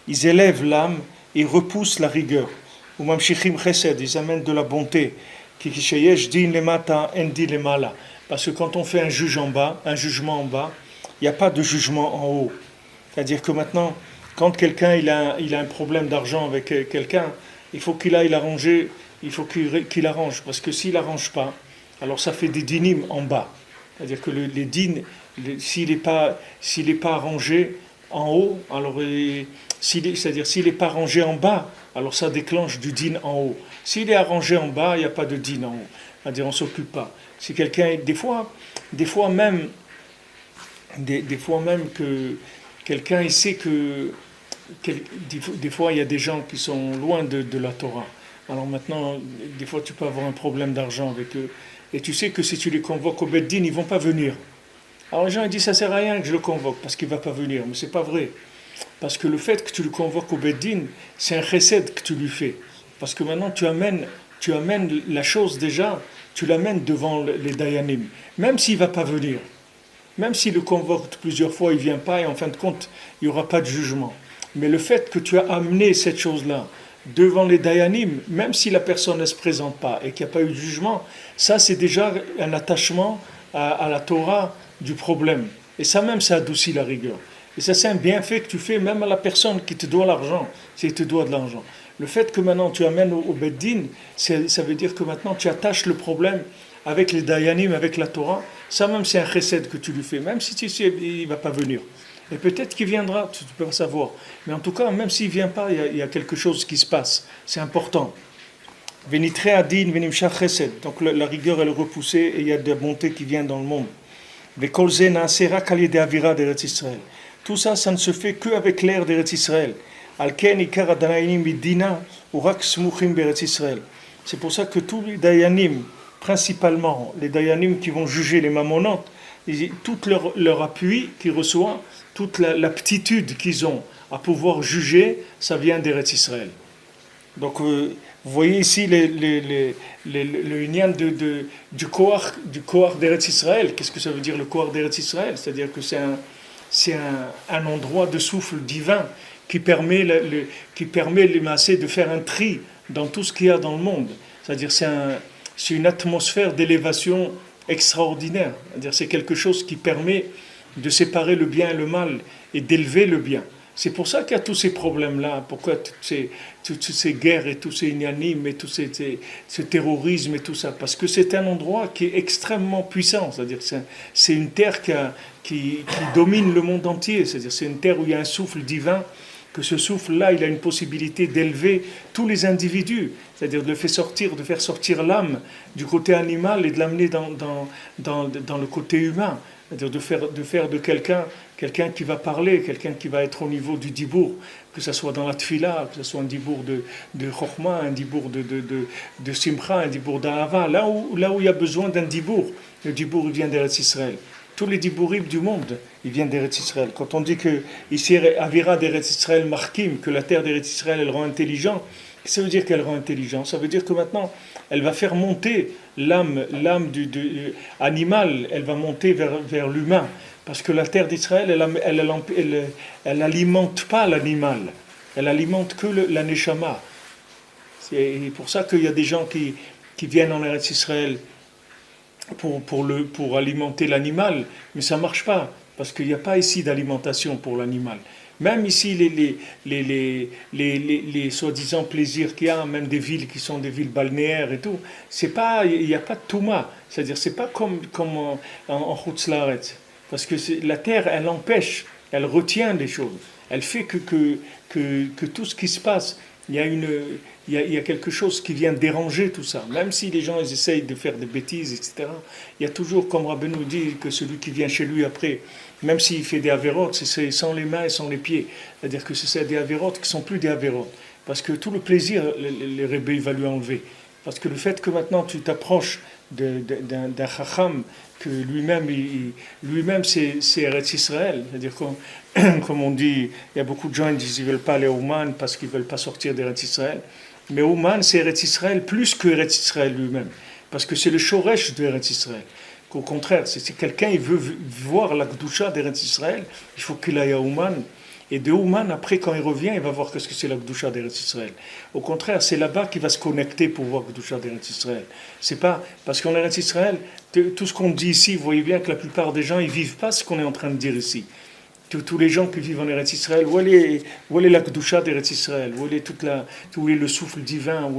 S1: ils élèvent l'âme, ils repoussent la rigueur. Ou mamshichim chesed, ils amènent de la bonté. Ki sheyesh din lemata en din lemala. Parce que quand on fait un jugement en bas, il n'y a pas de jugement en haut. C'est-à-dire que maintenant, quand quelqu'un il a un problème d'argent avec quelqu'un, il faut qu'il aille l'arranger, il faut qu'il arrange. Parce que s'il n'arrange pas, alors ça fait des dinim en bas. C'est-à-dire que les dînes, s'il n'est pas arrangé en haut, alors c'est-à-dire s'il n'est pas arrangé en bas, alors ça déclenche du dîne en haut. S'il est arrangé en bas, il n'y a pas de dîne en haut. C'est-à-dire on ne s'occupe pas. Si quelqu'un, des fois même que quelqu'un il sait que des fois il y a des gens qui sont loin de la Torah. Alors maintenant, des fois tu peux avoir un problème d'argent avec eux. Et tu sais que si tu les convoques au Beth Din, ils ne vont pas venir. Alors les gens ils disent ça ne sert à rien que je le convoque parce qu'il ne va pas venir. Mais ce n'est pas vrai. Parce que le fait que tu le convoques au Beddin, c'est un chesed que tu lui fais. Parce que maintenant tu amènes la chose déjà, tu l'amènes devant les Dayanim. Même s'il ne va pas venir, même s'il le convoque plusieurs fois, il ne vient pas et en fin de compte, il n'y aura pas de jugement. Mais le fait que tu as amené cette chose-là devant les Dayanim, même si la personne ne se présente pas et qu'il n'y a pas eu de jugement, ça c'est déjà un attachement à la Torah du problème. Et ça même, ça adoucit la rigueur. Et ça c'est un bienfait que tu fais même à la personne qui te doit l'argent, s'il te doit de l'argent. Le fait que maintenant tu amènes au Beddin, ça veut dire que maintenant tu attaches le problème avec les Dayanim, avec la Torah. Ça même c'est un chesed que tu lui fais, même si tu sais il ne va pas venir. Et peut-être qu'il viendra, tu ne peux pas savoir. Mais en tout cas, même s'il ne vient pas, il y a quelque chose qui se passe. C'est important. Venitre adin, venimshach chesed. Donc la rigueur, elle est repoussée et il y a de la bonté qui vient dans le monde. Vekolze naasera kaliede avira d'Eretz Israël. Tout ça, ça ne se fait qu'avec l'air d'Eretz Israël. Alken ikar adanayinim midina urak smuchim d'Eretz Israël. C'est pour ça que tous les dayanim, principalement les dayanim qui vont juger les mamonotes, tout leur appui qu'ils reçoivent, toute l'aptitude qu'ils ont à pouvoir juger, ça vient d'Eretz Israël. Donc vous voyez ici le union du Koach d'Eretz Israël. Qu'est-ce que ça veut dire le Koach d'Eretz Israël? C'est-à-dire que c'est un endroit de souffle divin qui permet les massés de faire un tri dans tout ce qu'il y a dans le monde. C'est-à-dire c'est une atmosphère d'élévation extraordinaire. C'est-à-dire c'est quelque chose qui permet de séparer le bien et le mal et d'élever le bien. C'est pour ça qu'il y a tous ces problèmes-là, pourquoi toutes ces guerres et tous ces inanimes et tout ce terrorisme et tout ça. Parce que c'est un endroit qui est extrêmement puissant, c'est-à-dire c'est une terre qui domine le monde entier, c'est-à-dire c'est une terre où il y a un souffle divin, que ce souffle-là, il a une possibilité d'élever tous les individus, c'est-à-dire de faire sortir l'âme du côté animal et de l'amener dans le côté humain. C'est-à-dire de faire de quelqu'un qui va parler, quelqu'un qui va être au niveau du dibour, que ce soit dans la tfila, que ce soit un dibour de chokhma, un dibour de simcha, un dibour d'ahava, là où il y a besoin d'un dibour. Le dibour, il vient d'Eretz Israël. Tous les dibourim du monde, ils viennent d'Eretz Israël. Quand on dit que ici, Avira d'Eretz Israël markim, que la terre d'Eretz Israël, elle rend intelligent, ça veut dire qu'elle rend intelligent. Ça veut dire que maintenant, elle va faire monter l'âme animale, elle va monter vers l'humain. Parce que la terre d'Israël, elle n'alimente pas l'animal. Elle alimente que la neshama. C'est pour ça qu'il y a des gens qui viennent en Eretz Israël pour alimenter l'animal, mais ça ne marche pas. Parce qu'il n'y a pas ici d'alimentation pour l'animal. Même ici, les soi-disant plaisirs qu'il y a, même des villes qui sont des villes balnéaires et tout, il n'y a pas de touma. C'est-à-dire, c'est pas comme en Chutzlaretz. Parce que la terre, elle empêche, elle retient les choses. Elle fait que tout ce qui se passe, il y a quelque chose qui vient déranger tout ça. Même si les gens ils essayent de faire des bêtises, etc., il y a toujours, comme Rabbi nous dit, que celui qui vient chez lui après, même s'il fait des avérotes, c'est sans les mains et sans les pieds. C'est-à-dire que c'est des avérotes qui ne sont plus des avérotes. Parce que tout le plaisir, les rébés, va lui enlever. Parce que le fait que maintenant tu t'approches d'un chacham, que lui-même c'est Eretz Israël. C'est-à-dire comme on dit, il y a beaucoup de gens qui disent qu'ils ne veulent pas aller à Ouman parce qu'ils ne veulent pas sortir d'Eretz Israël. Mais Ouman, c'est Eretz Israël plus que Eretz Israël lui-même. Parce que c'est le shoresh de Eretz Israël. Qu'au contraire, si quelqu'un il veut voir la Gdusha d'Eretz Israël, il faut qu'il aille à Ouman. Et de Ouman, après, quand il revient, il va voir qu'est-ce que c'est la Gdusha d'Eretz Israël. Au contraire, c'est là-bas qu'il va se connecter pour voir Gdusha d'Eretz Israël. C'est pas parce qu'en Eretz Israël, tout ce qu'on dit ici, vous voyez bien que la plupart des gens, ils vivent pas ce qu'on est en train de dire ici. Tous les gens qui vivent en Eretz Israël, où est la Gdusha d'Eretz Israël, où est le souffle divin,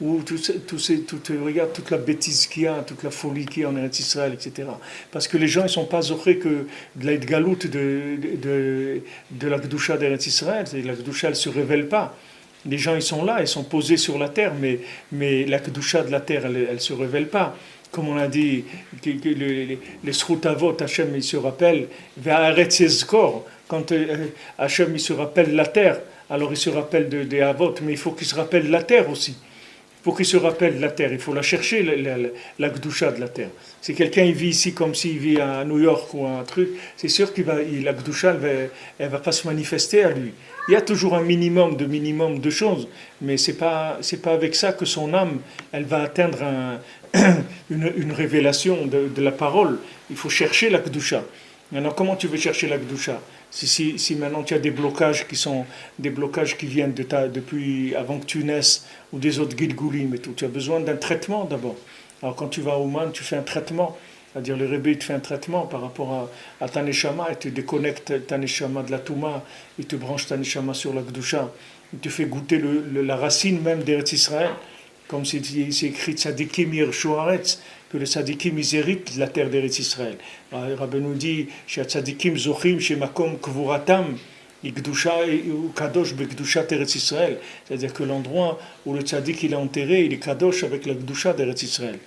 S1: regarde toute la bêtise qu'il y a, toute la folie qu'il y a en Eretz Israël, etc. Parce que les gens, ils ne sont pas zorés que de la Galout de la Gdusha d'Eretz Israël. La Gdusha, elle ne se révèle pas. Les gens, ils sont là, ils sont posés sur la terre, mais la Gdusha de la terre, elle ne se révèle pas. Comme on a dit, les Srutavot, Hachem, il se rappelle, Ve'aretz Ezkor, quand Hachem, il se rappelle la terre, alors il se rappelle des Avot, mais il faut qu'il se rappelle la terre aussi. faut qu'il se rappelle la terre, il faut la chercher, la Gdusha de la terre. Si quelqu'un il vit ici comme s'il vit à New York ou un truc, c'est sûr que la Gdusha, elle va pas se manifester à lui. Il y a toujours un minimum de choses, mais c'est pas avec ça que son âme, elle va atteindre une révélation de la parole. Il faut chercher la Gdusha. Maintenant, comment tu veux chercher la Gdusha? Si maintenant tu as des blocages qui viennent depuis avant que tu naisses, ou des autres Gilgulim et tout, tu as besoin d'un traitement d'abord. Alors quand tu vas au Man, tu fais un traitement, c'est-à-dire le Rebbe te fait un traitement par rapport à ta Neshama, et te déconnecte ta Neshama de la Touma, il te branche ta Neshama sur la Gdusha, il te fait goûter la racine même d'Eretz Israël, comme c'est écrit Tzadikim Yershuaretz, que les tzadikim ils héritent de la terre d'Eretz Israël. Rabbi nous dit, chez tzadikim zochim, chez makom kvuratam, Ikdusha ou kadosh bekdusha Eretz Israël. C'est-à-dire que l'endroit où le tzadik il est enterré, il est kadosh avec la kdusha d'Eretz Israël.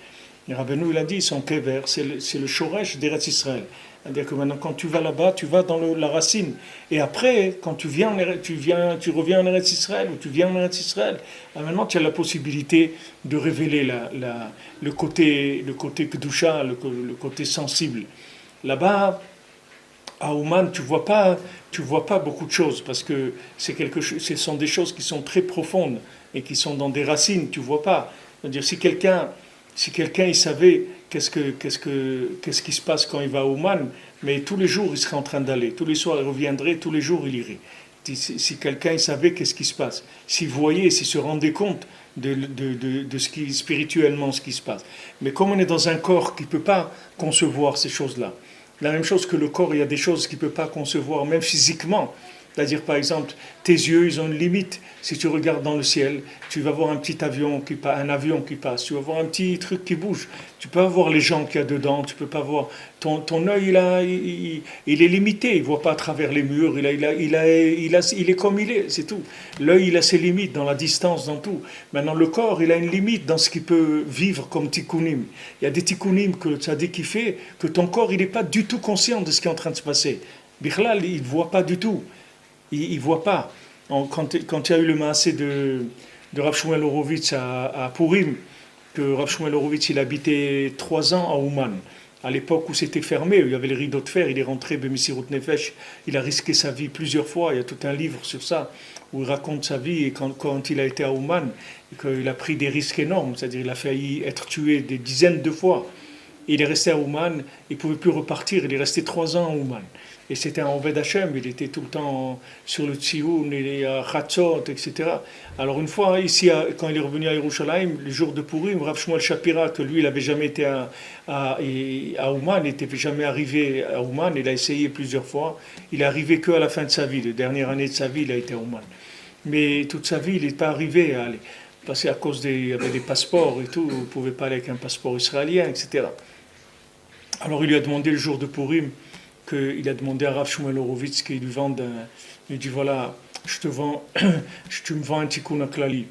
S1: Et Rabbi nous il a dit, son kever, c'est le shoresh d'Eretz Israël. C'est-à-dire que maintenant, quand tu vas là-bas, tu vas dans la racine. Et après, quand tu reviens en Eretz Israël, ou tu viens en Eretz Israël, maintenant tu as la possibilité de révéler le côté Kedusha, le côté sensible. Là-bas, à Ouman, tu vois pas beaucoup de choses, parce que ce sont des choses qui sont très profondes, et qui sont dans des racines, tu vois pas. C'est-à-dire, si quelqu'un il savait qu'est-ce qui se passe quand il va à Ouman, mais tous les jours il serait en train d'aller, tous les soirs il reviendrait, tous les jours il irait. Si quelqu'un il savait qu'est-ce qui se passe, s'il voyait, s'il se rendait compte de spirituellement ce qui se passe. Mais comme on est dans un corps qui ne peut pas concevoir ces choses-là, la même chose que le corps, il y a des choses qu'il ne peut pas concevoir, même physiquement. C'est-à-dire, par exemple, tes yeux, ils ont une limite. Si tu regardes dans le ciel, tu vas voir un avion qui passe, tu vas voir un petit truc qui bouge. Tu peux voir les gens qu'il y a dedans, tu peux pas voir. Ton œil, il est limité, il ne voit pas à travers les murs, il est comme il est, c'est tout. L'œil, il a ses limites dans la distance, dans tout. Maintenant, le corps, il a une limite dans ce qu'il peut vivre comme tikkunim. Il y a des tikkunim que le tzaddik fait, que ton corps, il n'est pas du tout conscient de ce qui est en train de se passer. Bichlal, il ne voit pas du tout. Il ne voit pas. Quand il y a eu le maasé de Rav Shmuel Horowitz à Purim, que Rav Shmuel Horowitz il habitait 3 ans à Ouman, à l'époque où c'était fermé, où il y avait les rideaux de fer, il est rentré Bemesirut Nefesh, il a risqué sa vie plusieurs fois, il y a tout un livre sur ça, où il raconte sa vie, et quand il a été à Ouman, il a pris des risques énormes, c'est-à-dire il a failli être tué des dizaines de fois. Il est resté à Ouman, il ne pouvait plus repartir, il est resté 3 ans à Ouman. Et c'était un Oved Hashem, il était tout le temps sur le Tsioun, et à Chatzot, etc. Alors une fois, ici, quand il est revenu à Yerushalayim, le jour de Purim, Rav Shmuel Shapira, que lui, il n'avait jamais été à Ouman, il n'était jamais arrivé à Ouman, il a essayé plusieurs fois, il est arrivé qu'à la fin de sa vie, la dernière année de sa vie, il a été à Ouman. Mais toute sa vie, il n'est pas arrivé à aller, parce qu'à cause il y avait des passeports et tout, il ne pouvait pas aller avec un passeport israélien, etc. Alors il lui a demandé le jour de Purim, qu'il a demandé à Rav Shmuel Horowitz qu'il lui vende il dit voilà, tu me vends un tikkun haklali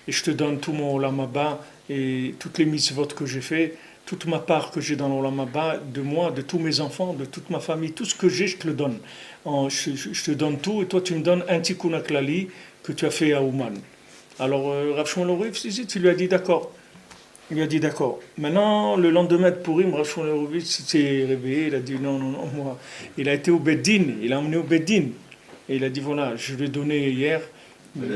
S1: et je te donne tout mon olam haba et toutes les mitzvot que j'ai fait, toute ma part que j'ai dans l'olam haba, de moi, de tous mes enfants, de toute ma famille, tout ce que j'ai, je te le donne. Je te donne tout et toi tu me donnes un tikkun haklali que tu as fait à Ouman. Alors Rav Shmuel Horowitz il lui a dit d'accord. Il lui a dit d'accord. Maintenant, le lendemain de Purim, Rav Shmuel Horowitz s'est réveillé, il a dit non, moi. Il a été au Beddin, il a emmené au Beddin. Et il a dit voilà, je lui ai donné hier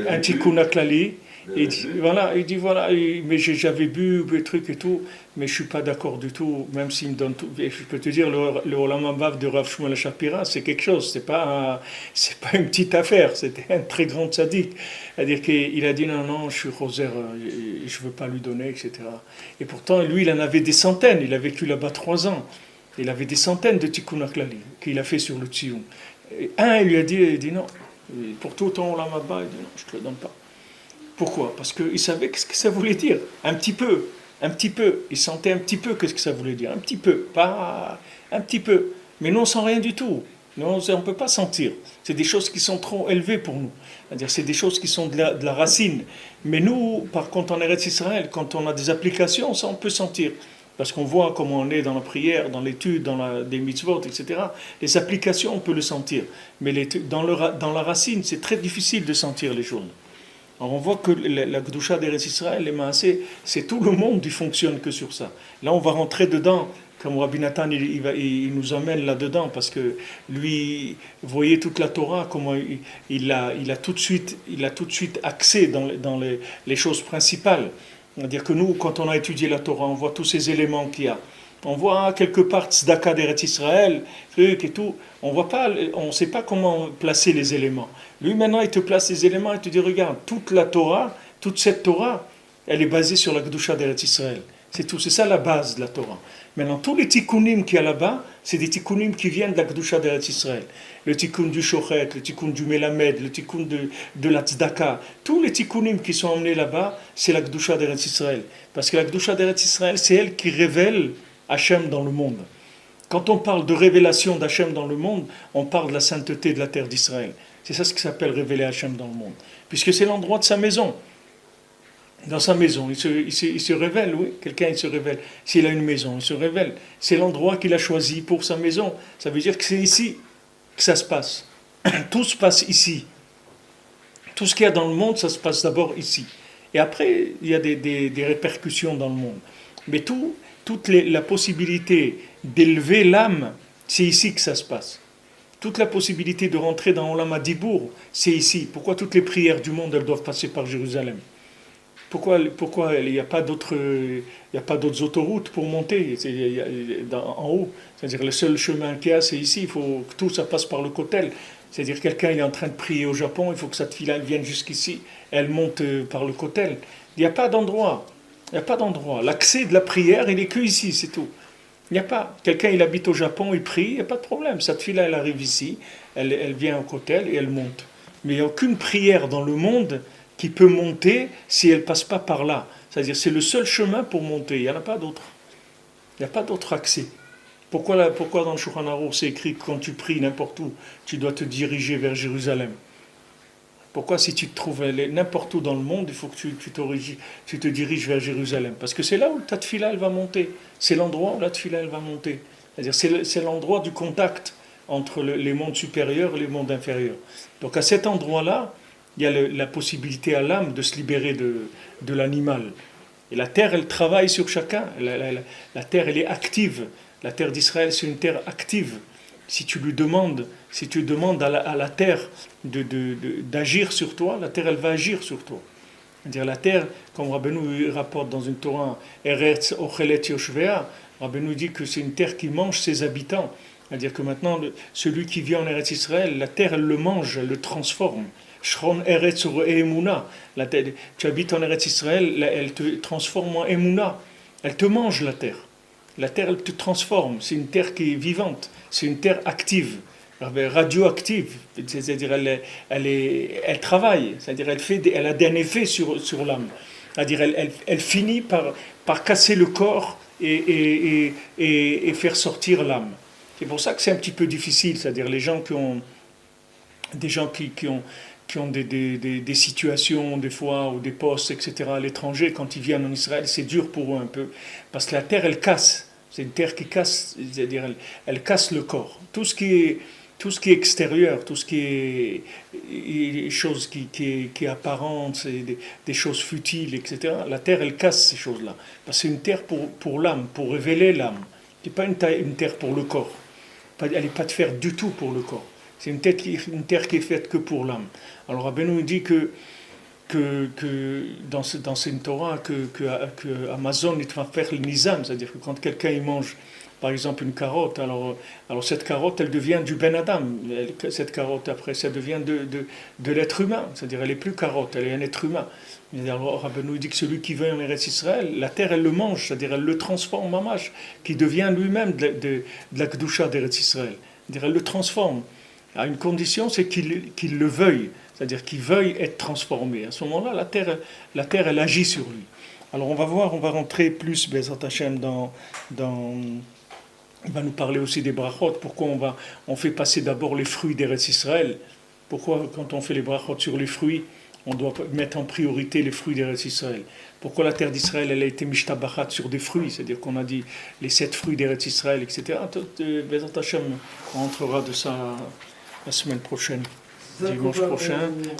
S1: un tikkun haklali. Et il dit voilà, mais j'avais bu des trucs et tout, mais je suis pas d'accord du tout, même s'il me donne tout. Et je peux te dire, le Olam Haba de Rav Shmuel Shapira, c'est quelque chose, c'est pas une petite affaire, c'était un très grand tzaddik. C'est-à-dire qu'il a dit non, je suis rosaire, je veux pas lui donner, etc. Et pourtant, lui, il en avait des centaines, il a vécu là-bas 3 ans. Il avait des centaines de tikkun haklali qu'il a fait sur le Tzion. Il lui a dit non, pour tout ton Olam Haba, il dit non, je te le donne pas. Pourquoi? Parce qu'il savait ce que ça voulait dire. Un petit peu. Il sentait un petit peu ce que ça voulait dire. Un petit peu. Pas un petit peu. Mais nous, on ne sent rien du tout. Nous, on ne peut pas sentir. C'est des choses qui sont trop élevées pour nous. C'est-à-dire, c'est des choses qui sont de la racine. Mais nous, par contre, en Eretz Israël, quand on a des applications, ça, on peut sentir. Parce qu'on voit comment on est dans la prière, dans l'étude, des mitzvot, etc. Les applications, on peut le sentir. Mais dans la racine, c'est très difficile de sentir les choses. Alors on voit que la Gdusha d'Eretz Israël, les Maasé, c'est tout le monde qui fonctionne que sur ça. Là on va rentrer dedans, comme Rabbi Nathan il nous emmène là-dedans, parce que lui, vous voyez toute la Torah, comment il a tout de suite axé dans les choses principales. C'est-à-dire que nous, quand on a étudié la Torah, on voit tous ces éléments qu'il y a. On voit quelque part Tzedaka d'Eretz Israël, truc et tout. On ne sait pas comment placer les éléments. Lui, maintenant, il te place les éléments et te dit, regarde, toute la Torah, toute cette Torah, elle est basée sur la Kedusha d'Eretz Israël. C'est tout, c'est ça la base de la Torah. Maintenant, tous les tikkunim qu'il y a là-bas, c'est des tikkunim qui viennent de la Kedusha d'Eretz Israël. Le tikkun du shochet, le tikkun du melamed, le tikkun de la tzedaka. Tous les tikkunim qui sont emmenés là-bas, c'est la Kedusha d'Eretz Israël. Parce que la Kedusha d'Eretz Israël, c'est elle qui révèle Hachem dans le monde. Quand on parle de révélation d'Hachem dans le monde, on parle de la sainteté de la terre d'Israël. C'est ça ce qui s'appelle révéler Hachem dans le monde. Puisque c'est l'endroit de sa maison. Dans sa maison, il se révèle, oui, quelqu'un il se révèle. S'il a une maison, il se révèle. C'est l'endroit qu'il a choisi pour sa maison. Ça veut dire que c'est ici que ça se passe. Tout se passe ici. Tout ce qu'il y a dans le monde, ça se passe d'abord ici. Et après, il y a des répercussions dans le monde. Mais toute la possibilité d'élever l'âme, c'est ici que ça se passe. Toute la possibilité de rentrer dans Olam HaDibour, c'est ici. Pourquoi toutes les prières du monde, elles doivent passer par Jérusalem ? Pourquoi il n'y a pas d'autres autoroutes pour monter en haut? C'est-à-dire le seul chemin qu'il y a, c'est ici. Il faut que tout ça passe par le Kotel. C'est-à-dire quelqu'un il est en train de prier au Japon, il faut que cette fille vienne jusqu'ici. Elle monte par le Kotel. Il n'y a pas d'endroit. Il n'y a pas d'endroit. L'accès de la prière, il n'est que ici, c'est tout. Il n'y a pas. Quelqu'un, il habite au Japon, il prie, il n'y a pas de problème. Cette fille-là, elle arrive ici, elle vient au Kotel et elle monte. Mais il n'y a aucune prière dans le monde qui peut monter si elle ne passe pas par là. C'est-à-dire c'est le seul chemin pour monter. Il n'y en a pas d'autre. Il n'y a pas d'autre accès. Pourquoi dans le Shulchan Aruch c'est écrit que quand tu pries n'importe où, tu dois te diriger vers Jérusalem? Pourquoi si tu te trouves n'importe où dans le monde, il faut que tu te diriges vers Jérusalem? Parce que c'est là où ta tefila elle va monter. C'est l'endroit où la tefila elle va monter. C'est-à-dire c'est l'endroit du contact entre les mondes supérieurs et les mondes inférieurs. Donc à cet endroit-là, il y a la possibilité à l'âme de se libérer de l'animal. Et la terre, elle travaille sur chacun. La terre, elle est active. La terre d'Israël, c'est une terre active. Si tu demandes à la terre d'agir sur toi, la terre, elle va agir sur toi. C'est-à-dire la terre, comme Rabbeinu rapporte dans une Torah, Eretz Ochelet Yoshvea, Rabbeinu dit que c'est une terre qui mange ses habitants. C'est-à-dire que maintenant, celui qui vit en Eretz Israël, la terre, elle le mange, elle le transforme. Shron Eretz Emuna. Tu habites en Eretz Israël, elle te transforme en Emuna. Elle te mange la terre. La terre, elle te transforme. C'est une terre qui est vivante. C'est une terre active, radioactive. C'est-à-dire elle travaille. C'est-à-dire elle a un effet sur l'âme. C'est-à-dire elle finit par casser le corps et faire sortir l'âme. C'est pour ça que c'est un petit peu difficile. C'est-à-dire les gens qui ont des situations, des fois, ou des postes, etc., à l'étranger, quand ils viennent en Israël, c'est dur pour eux un peu. Parce que la terre, elle casse. C'est une terre qui casse, c'est-à-dire elle casse le corps. Tout ce qui est extérieur, tout ce qui est choses qui est apparente, c'est des choses futiles, etc., la terre, elle casse ces choses-là. Parce que c'est une terre pour l'âme, pour révéler l'âme. Ce n'est pas une terre pour le corps. Elle n'est pas de faire du tout pour le corps. C'est une terre qui est faite que pour l'âme. Alors Rabbeinu dit que dans cette Torah que Amazon il va faire le nizam, c'est-à-dire que quand quelqu'un il mange par exemple une carotte, alors cette carotte elle devient du ben adam. Cette carotte après ça devient de l'être humain, c'est-à-dire elle n'est plus carotte, elle est un être humain. Et alors Rabbeinu dit que celui qui vient en Eretz Israël, la terre elle le mange, c'est-à-dire elle le transforme en mamash, qui devient lui-même de la kedusha d'Eretz Israël. C'est-à-dire elle le transforme. À une condition, c'est qu'il le veuille, c'est-à-dire qu'il veuille être transformé. À ce moment-là, la terre, elle agit sur lui. Alors on va rentrer plus, Bezrat Hashem, il va nous parler aussi des brachot. Pourquoi on fait passer d'abord les fruits d'Eretz Israël? Pourquoi, quand on fait les brachot sur les fruits, on doit mettre en priorité les fruits d'Eretz Israël? Pourquoi la terre d'Israël, elle a été mishtabachat sur des fruits? C'est-à-dire qu'on a dit les 7 fruits d'Eretz Israël, etc. Bezrat Hashem, on rentrera de ça la semaine prochaine, dimanche prochain.